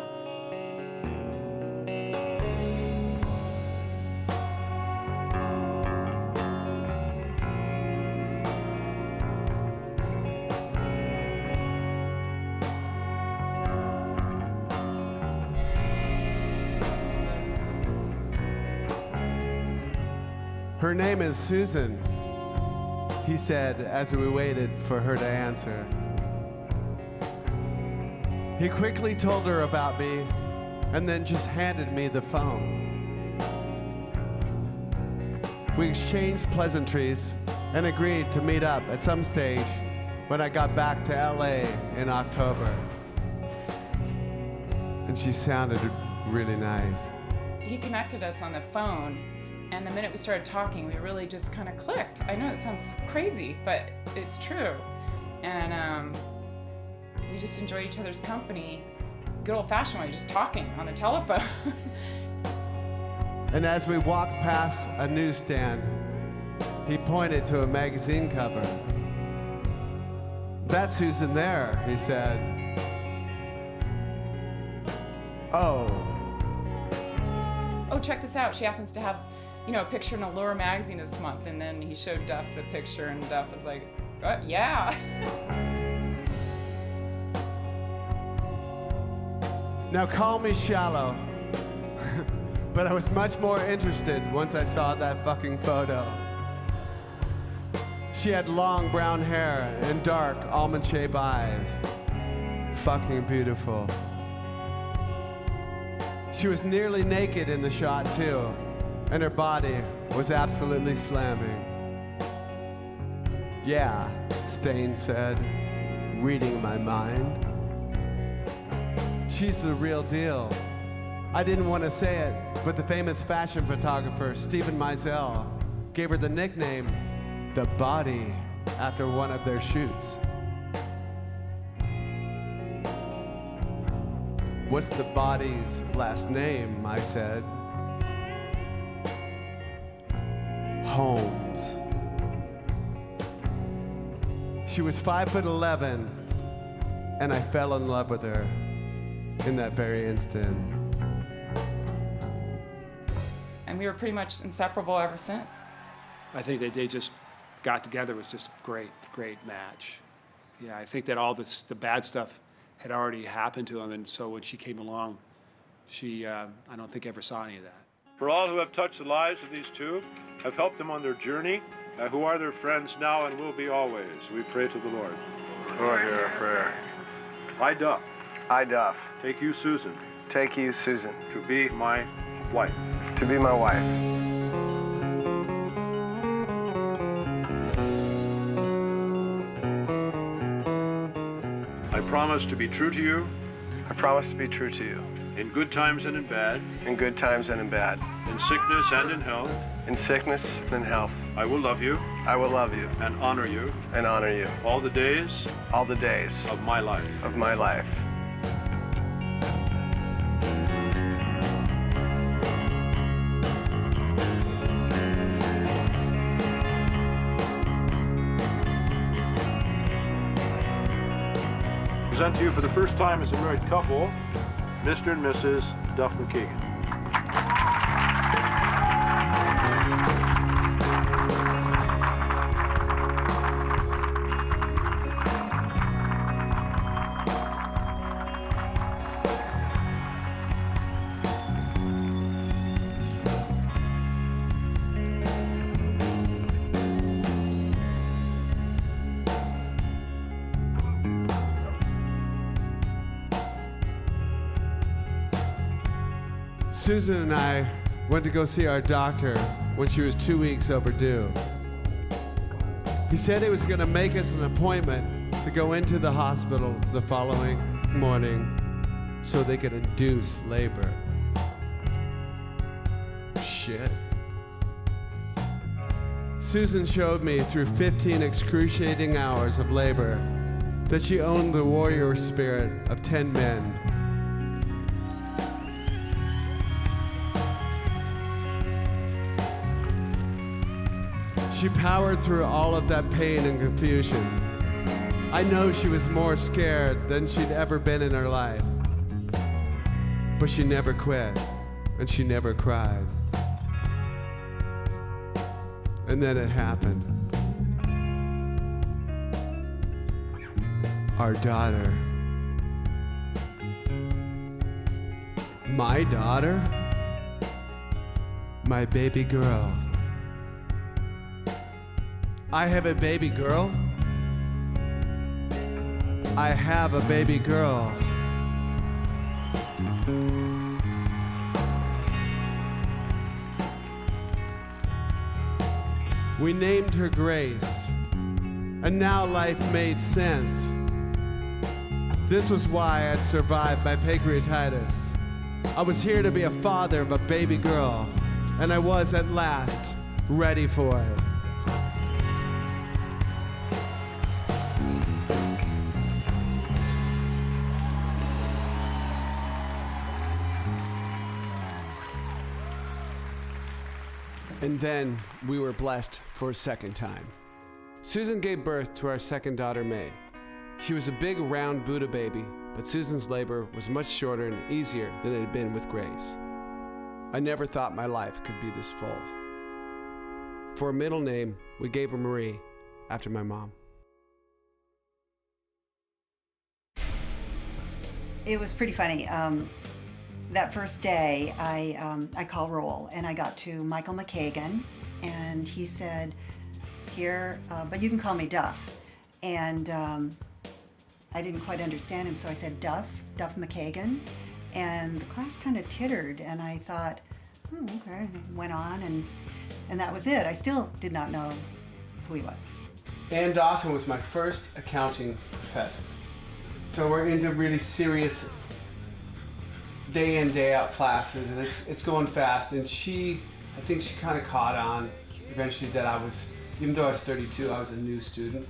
Her name is Susan, he said as we waited for her to answer. He quickly told her about me and then just handed me the phone. We exchanged pleasantries and agreed to meet up at some stage when I got back to LA in October. And she sounded really nice. He connected us on the phone, and the minute we started talking, we really just kind of clicked. I know it sounds crazy, but it's true. And we just enjoy each other's company, good old-fashioned way, just talking on the telephone. And as we walked past a newsstand, he pointed to a magazine cover. "That's Susan there," he said. "Oh." "Oh, check this out. She happens to have, a picture in Allure magazine this month." And then he showed Duff the picture, and Duff was like, "Yeah." Now call me shallow, but I was much more interested once I saw that fucking photo. She had long brown hair and dark almond-shaped eyes. Fucking beautiful. She was nearly naked in the shot too, and her body was absolutely slamming. "Yeah," Stain said, reading my mind. "She's the real deal." I didn't want to say it, but the famous fashion photographer Steven Meisel gave her the nickname The Body after one of their shoots. "What's the body's last name?" I said. "Holmes." She was 5'11", and I fell in love with her in that very instant. And we were pretty much inseparable ever since. I think that they just got together. It was just a great, great match. Yeah, I think that all the bad stuff had already happened to him, and so when she came along, she, I don't think ever saw any of that. For all who have touched the lives of these two, have helped them on their journey, who are their friends now and will be always, we pray to the Lord. Lord, hear our prayer. I, Duff. I, Duff. Take you, Susan. Take you, Susan. To be my wife. To be my wife. I promise to be true to you. I promise to be true to you. In good times and in bad. In good times and in bad. In sickness and in health. In sickness and in health. I will love you. I will love you. And honor you. And honor you. All the days. All the days. Of my life. Of my life. Present to you for the first time as a married couple, Mr. and Mrs. Duff McKagan. Susan and I went to go see our doctor when she was 2 weeks overdue. He said he was going to make us an appointment to go into the hospital the following morning so they could induce labor. Shit. Susan showed me through 15 excruciating hours of labor that she owned the warrior spirit of 10 men. She powered through all of that pain and confusion. I know she was more scared than she'd ever been in her life. But she never quit, and she never cried. And then it happened. Our daughter. My daughter? My baby girl. I have a baby girl. I have a baby girl. We named her Grace, and now life made sense. This was why I'd survived my pancreatitis. I was here to be a father of a baby girl, and I was at last ready for it. And then we were blessed for a second time. Susan gave birth to our second daughter, May. She was a big, round Buddha baby, but Susan's labor was much shorter and easier than it had been with Grace. I never thought my life could be this full. For a middle name, we gave her Marie, after my mom. It was pretty funny. That first day, I called roll, and I got to Michael McKagan, and he said, here, but you can call me Duff. And I didn't quite understand him, so I said, Duff McKagan. And the class kind of tittered, and I thought, okay, went on, and that was it. I still did not know who he was. Ann Dawson was my first accounting professor. So we're into really serious day in, day out classes, and it's going fast. And I think she kind of caught on eventually that I was, even though I was 32, I was a new student,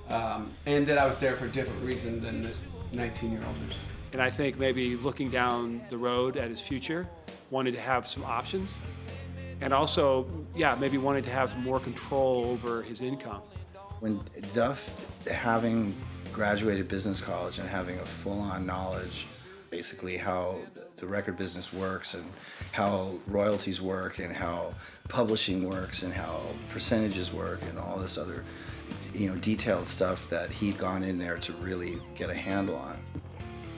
and that I was there for a different reason than the 19-year-olders. And I think maybe looking down the road at his future, wanted to have some options, and also, yeah, maybe wanted to have more control over his income. When Duff, having graduated business college and having a full-on knowledge, basically how the record business works and how royalties work and how publishing works and how percentages work and all this other, detailed stuff that he'd gone in there to really get a handle on.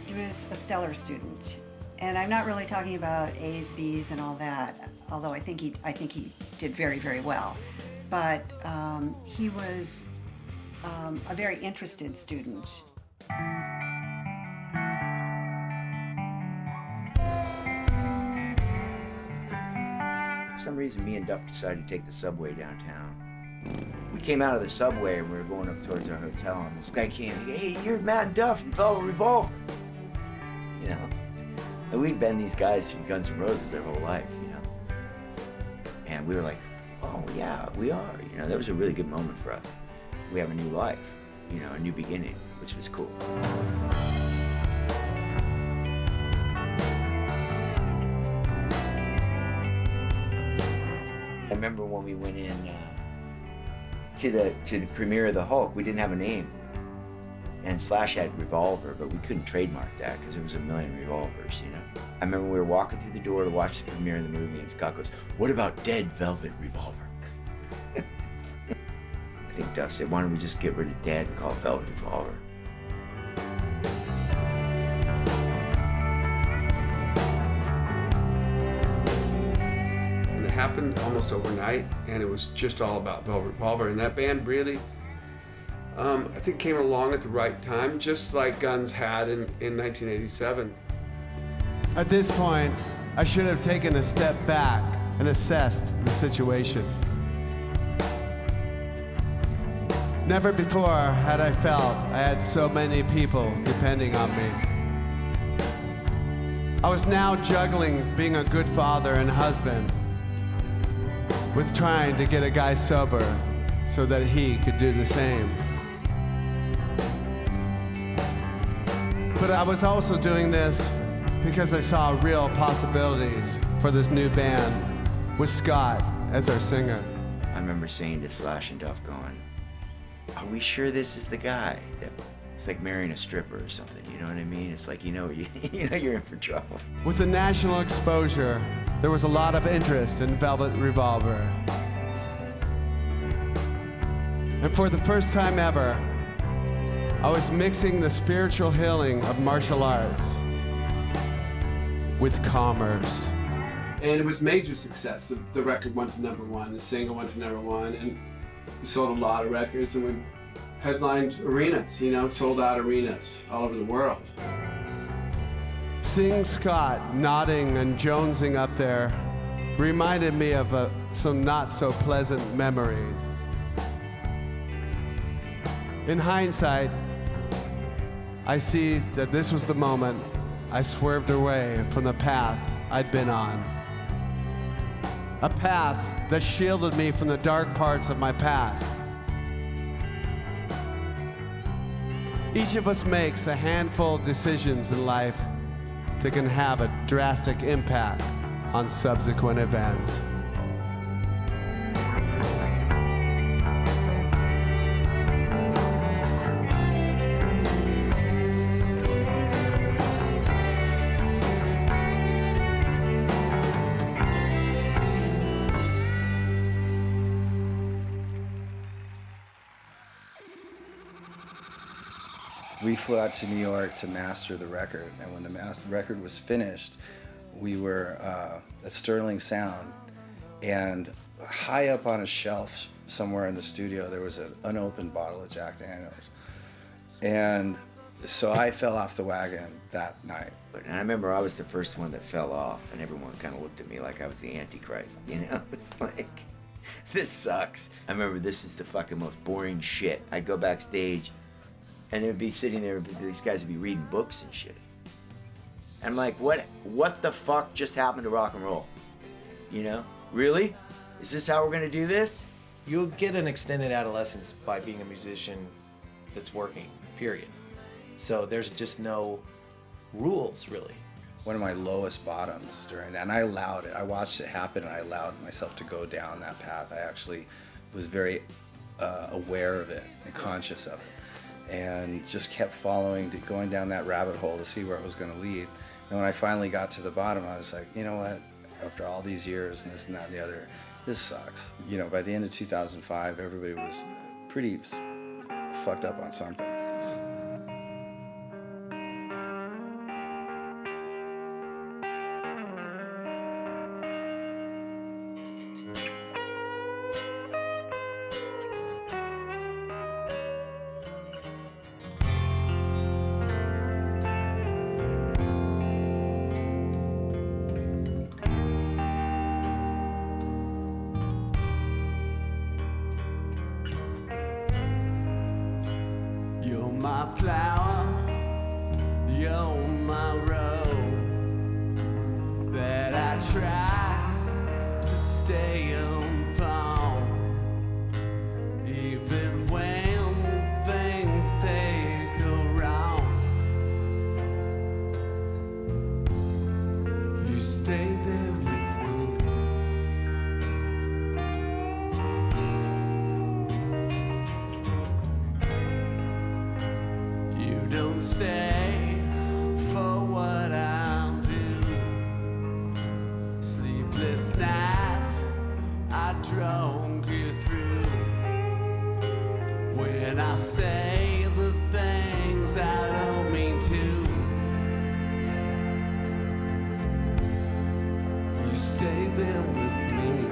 He was a stellar student, and I'm not really talking about A's, B's, and all that, although I think he did very, very well. But he was a very interested student. For some reason, me and Duff decided to take the subway downtown. We came out of the subway and we were going up towards our hotel, and this guy came, hey, you're Matt Duff from Velvet Revolver. And we'd been these guys from Guns N' Roses their whole life, And we were like, oh yeah, we are. That was a really good moment for us. We have a new life, a new beginning, which was cool. I remember when we went in to the premiere of the Hulk, we didn't have a name. And Slash had Revolver, but we couldn't trademark that because there was a million revolvers, I remember we were walking through the door to watch the premiere of the movie, and Scott goes, what about Dead Velvet Revolver? I think Duff said, why don't we just get rid of Dead and call it Velvet Revolver? And it happened almost overnight, and it was just all about Velvet Revolver. And that band really, I think, came along at the right time, just like Guns had in 1987. At this point, I should have taken a step back and assessed the situation. Never before had I felt I had so many people depending on me. I was now juggling being a good father and husband with trying to get a guy sober so that he could do the same. But I was also doing this because I saw real possibilities for this new band with Scott as our singer. I remember saying to Slash and Duff going, are we sure this is the guy? It's like marrying a stripper or something, you know what I mean? It's like, you're in for trouble. With the national exposure, there was a lot of interest in Velvet Revolver. And for the first time ever, I was mixing the spiritual healing of martial arts with commerce. And it was major success. The record went to #1, the single went to #1, and We sold a lot of records, and we headlined arenas, sold out arenas all over the world. Seeing Scott nodding and jonesing up there reminded me of some not so pleasant memories. In hindsight, I see that this was the moment I swerved away from the path I'd been on. A path that shielded me from the dark parts of my past. Each of us makes a handful of decisions in life that can have a drastic impact on subsequent events. We flew out to New York to master the record, and when the record was finished, we were at Sterling Sound, and high up on a shelf somewhere in the studio there was an unopened bottle of Jack Daniels. And so I fell off the wagon that night. And I remember I was the first one that fell off, and everyone kind of looked at me like I was the Antichrist, It's like, this sucks. I remember this is the fucking most boring shit. I'd go backstage, and they'd be sitting there, these guys would be reading books and shit. And I'm like, what the fuck just happened to rock and roll? Really? Is this how we're gonna do this? You'll get an extended adolescence by being a musician that's working, period. So there's just no rules, really. One of my lowest bottoms during that, and I allowed it. I watched it happen, and I allowed myself to go down that path. I actually was very aware of it and conscious of it, and just kept going down that rabbit hole to see where it was going to lead. And when I finally got to the bottom, I was like, you know what? After all these years and this and that and the other, this sucks. By the end of 2005, everybody was pretty fucked up on something. My flower, you're my road that I try to stay upon, even when things they go wrong. You stay there with me. Don't stay for what I'll do. Sleepless nights I drunk you through. When I say the things I don't mean to, you stay there with me.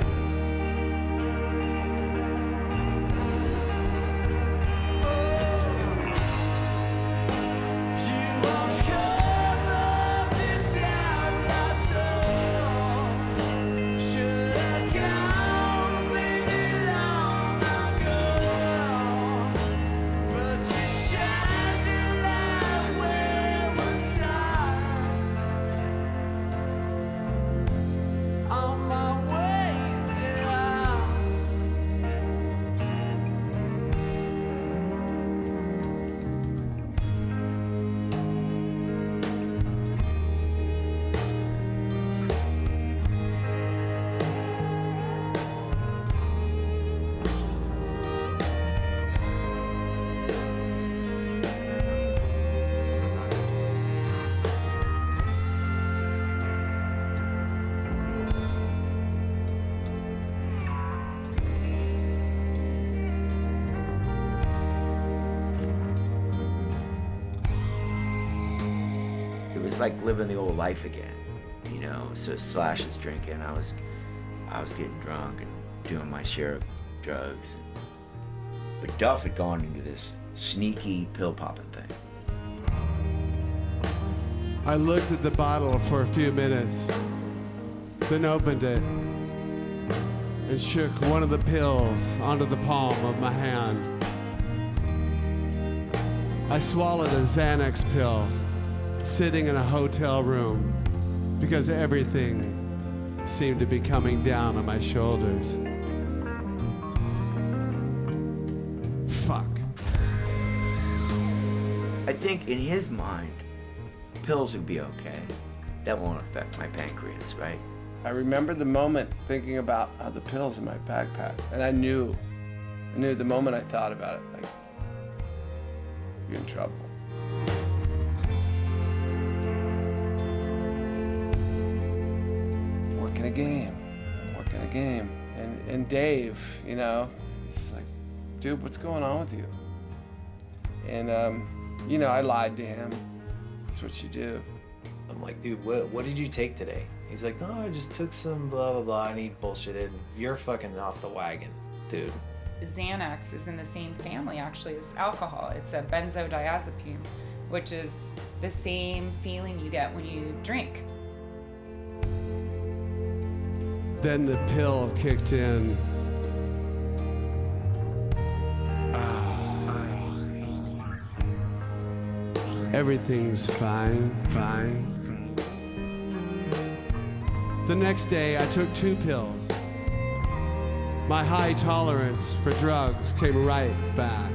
It was like living the old life again, So Slash was drinking, I was getting drunk and doing my share of drugs. But Duff had gone into this sneaky pill popping thing. I looked at the bottle for a few minutes, then opened it and shook one of the pills onto the palm of my hand. I swallowed a Xanax pill sitting in a hotel room because everything seemed to be coming down on my shoulders. Fuck. I think in his mind, pills would be okay. That won't affect my pancreas, right? I remember the moment thinking about the pills in my backpack, and I knew the moment I thought about it, like, you're in trouble. Working a game. And Dave, you know, he's like, dude, what's going on with you? And, you know, I lied to him. That's what you do. I'm like, dude, what did you take today? He's like, oh, I just took some blah, blah, blah, and he bullshitted. You're fucking off the wagon, dude. Xanax is in the same family, actually, as alcohol. It's a benzodiazepine, which is the same feeling you get when you drink. Then the pill kicked in. Everything's fine. The next day, I took 2 pills. My high tolerance for drugs came right back.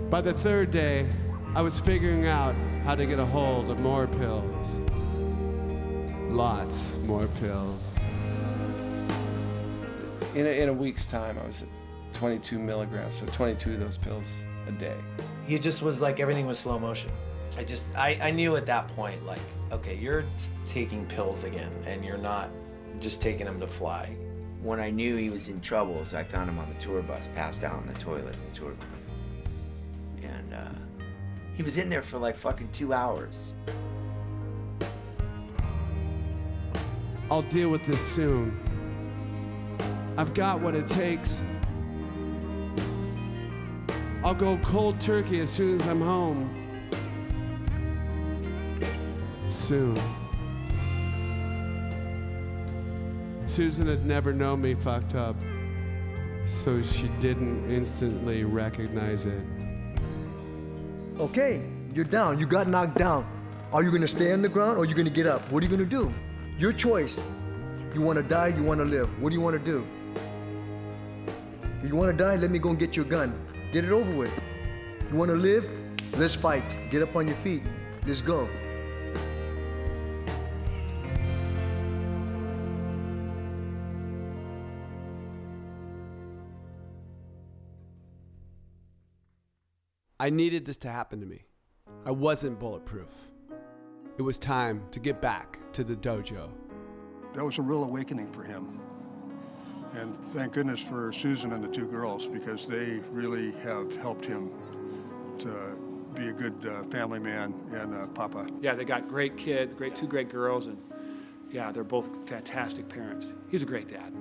By the 3rd day, I was figuring out how to get a hold of more pills. Lots more pills. In a week's time, I was at 22 milligrams, so 22 of those pills a day. He just was like, everything was slow motion. I knew at that point, like, okay, you're taking pills again, and you're not just taking them to fly. When I knew he was in trouble, so I found him on the tour bus, passed out on the toilet in the tour bus. And he was in there for like fucking 2 hours. I'll deal with this soon. I've got what it takes. I'll go cold turkey as soon as I'm home. Soon. Susan had never known me fucked up, so she didn't instantly recognize it. Okay, you're down. You got knocked down. Are you gonna stay on the ground or are you gonna get up? What are you gonna do? Your choice. You wanna die, you wanna live. What do you wanna do? If you wanna die, let me go and get your gun. Get it over with. You wanna live? Let's fight. Get up on your feet. Let's go. I needed this to happen to me. I wasn't bulletproof. It was time to get back to the dojo. That was a real awakening for him. And thank goodness for Susan and the 2 girls, because they really have helped him to be a good family man and papa. Yeah, they got great kids, 2 great girls, and yeah, they're both fantastic parents. He's a great dad.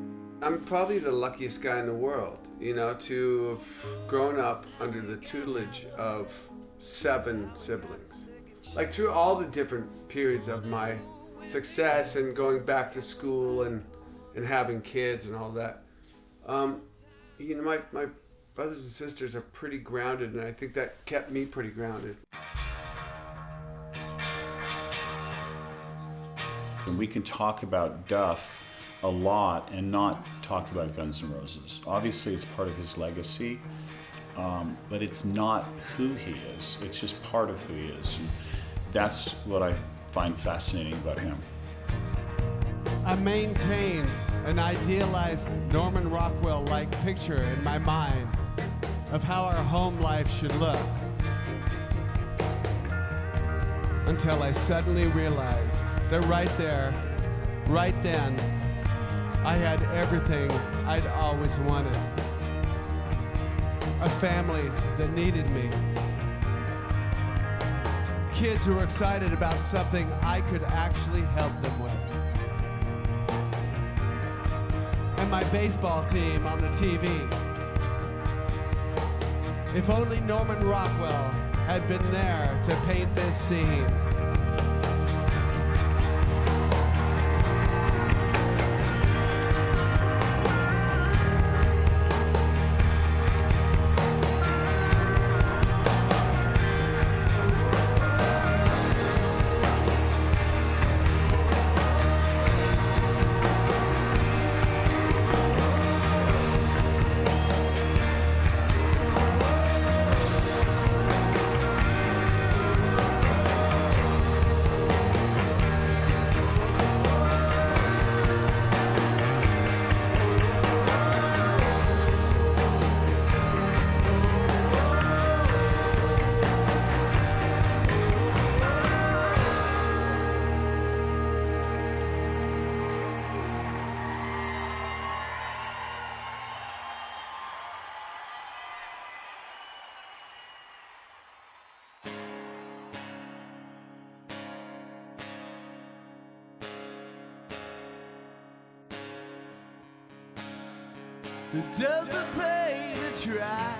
I'm probably the luckiest guy in the world, you know, to have grown up under the tutelage of 7 siblings. Like through all the different periods of my success and going back to school and having kids and all that. You know, my brothers and sisters are pretty grounded, and I think that kept me pretty grounded. And we can talk about Duff a lot and not talk about Guns N' Roses. Obviously, it's part of his legacy, but it's not who he is. It's just part of who he is. And that's what I find fascinating about him. I maintained an idealized Norman Rockwell-like picture in my mind of how our home life should look, until I suddenly realized that right there, right then, I had everything I'd always wanted. A family that needed me. Kids who were excited about something I could actually help them with. And my baseball team on the TV. If only Norman Rockwell had been there to paint this scene. It doesn't pay to try.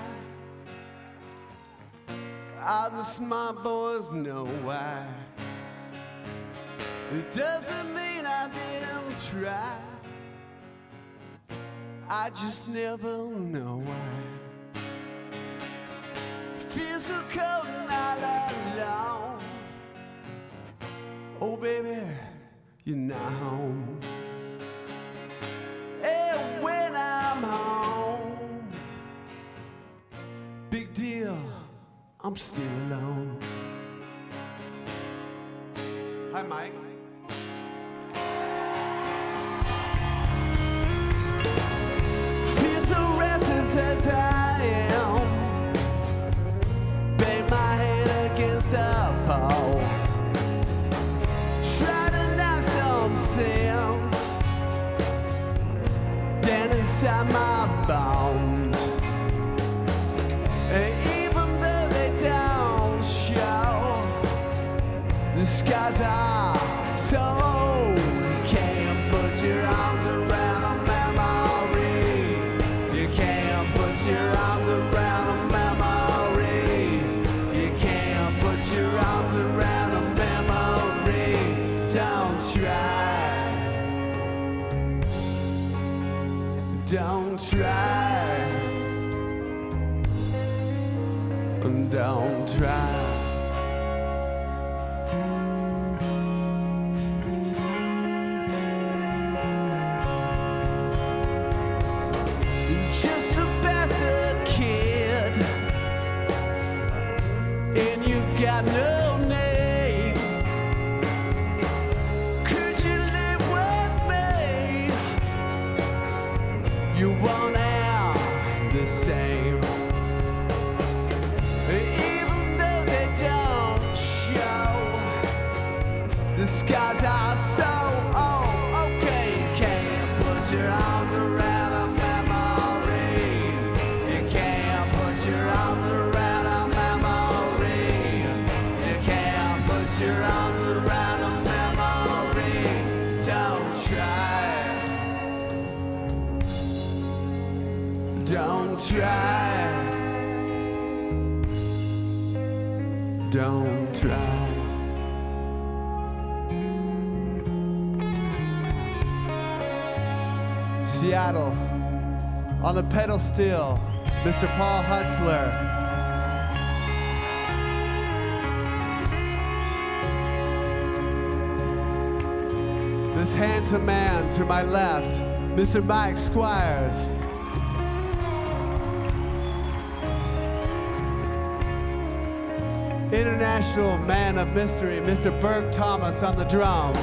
All the smart boys know why. It doesn't mean I didn't try. I just never know why. Feels so cold and all alone. Oh baby, you're not home. And when I'm home, big deal, I'm still alone. Hi, Mike. Feel so restless as I am. Bang my head against a pole. Try to knock some sense inside my bones. And even though they don't show, the skies are so you can't put your arms around a memory. You can't put your arms around a memory. You can't put your arms around a memory. Don't try. Don't try, don't try. Just a bastard kid, and you got no name. Could you live with me? You won't have the same. Even though they don't show, the skies are so okay. You can't put your arms around a memory. You can't put your arms around a memory. You can't put your arms around a memory. Don't try. Don't try. Don't try. Seattle, on the pedal steel, Mr. Paul Hutzler. This handsome man to my left, Mr. Mike Squires. International man of mystery, Mr. Berg Thomas on the drums.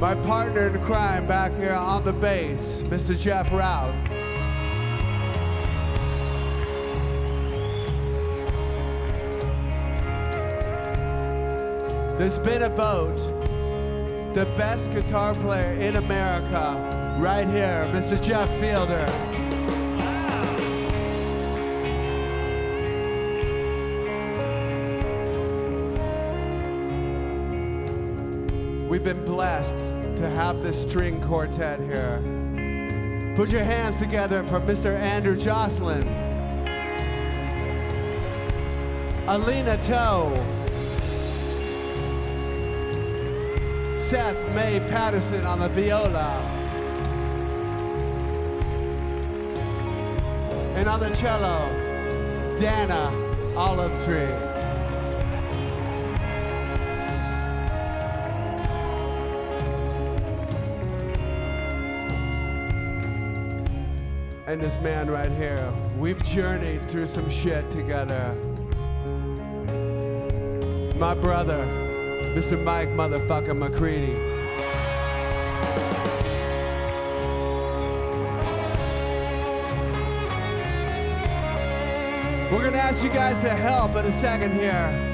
My partner in crime back here on the bass, Mr. Jeff Rouse. There's been a vote, the best guitar player in America, right here, Mr. Jeff Fielder. been blessed to have this string quartet here. Put your hands together for Mr. Andrew Jocelyn, Alina Toe, Seth May Patterson on the viola, and on the cello, Dana Olive Tree. And this man right here, we've journeyed through some shit together. My brother, Mr. Mike motherfucker McCready. We're gonna ask you guys to help in a second here.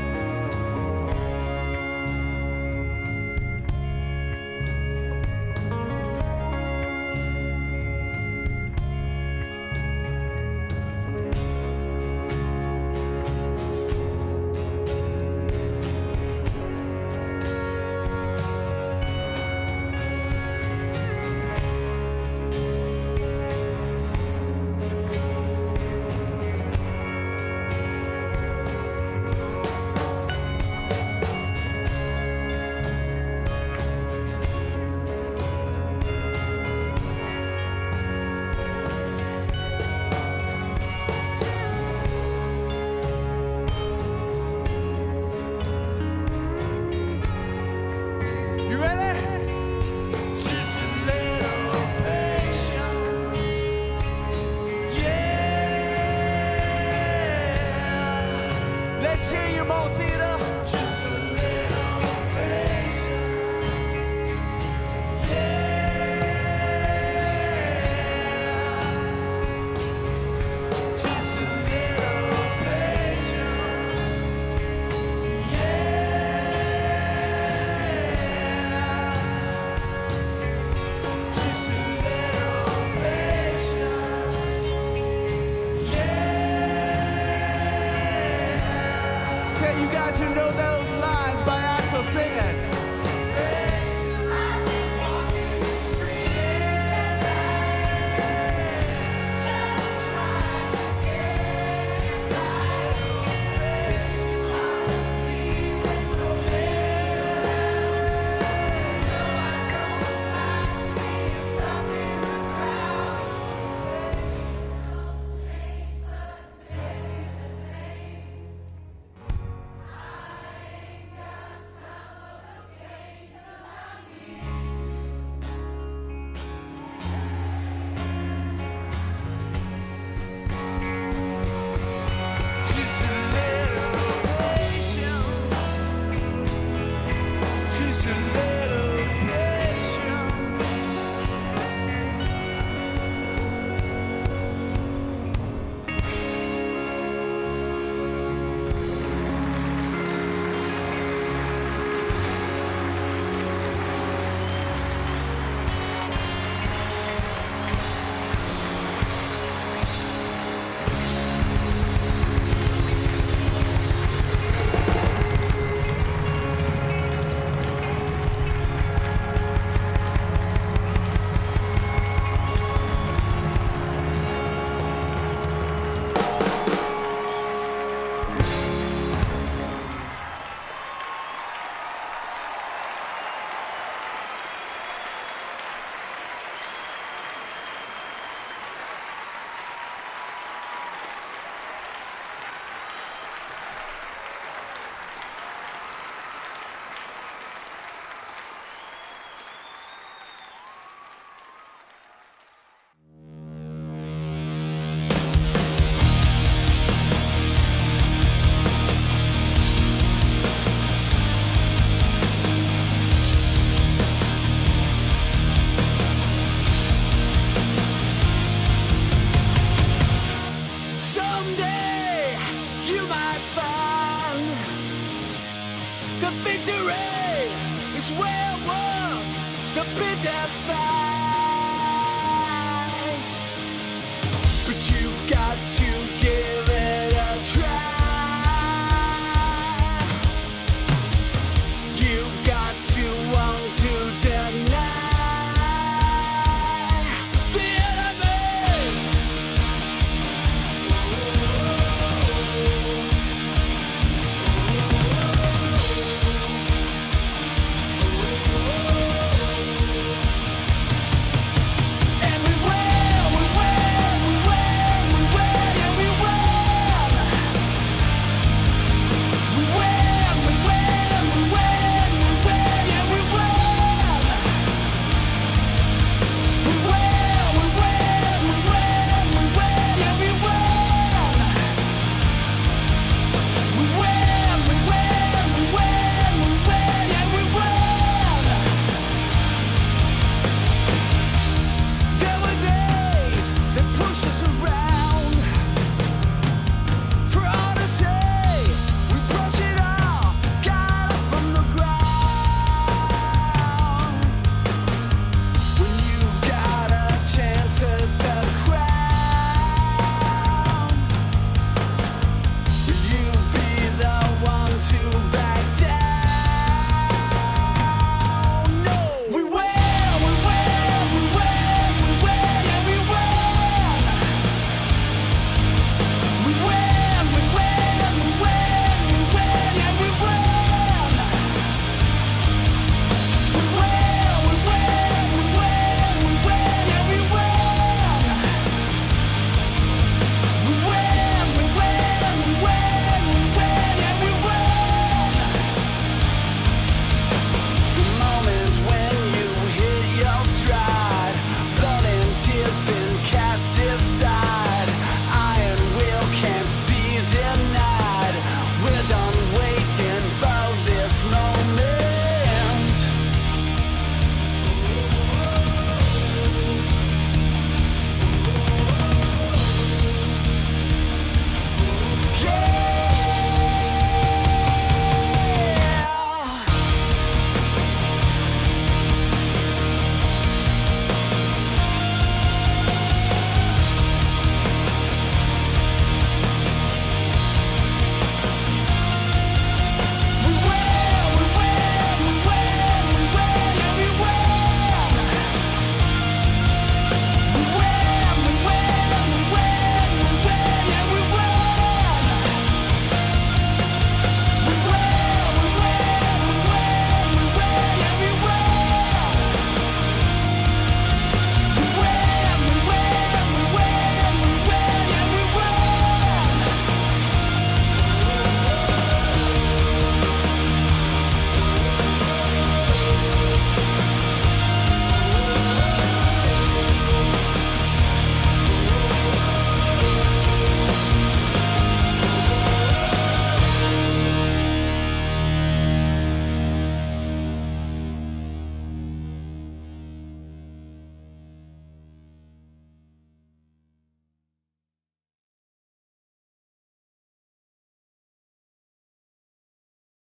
The victory is well worth the bitter fight.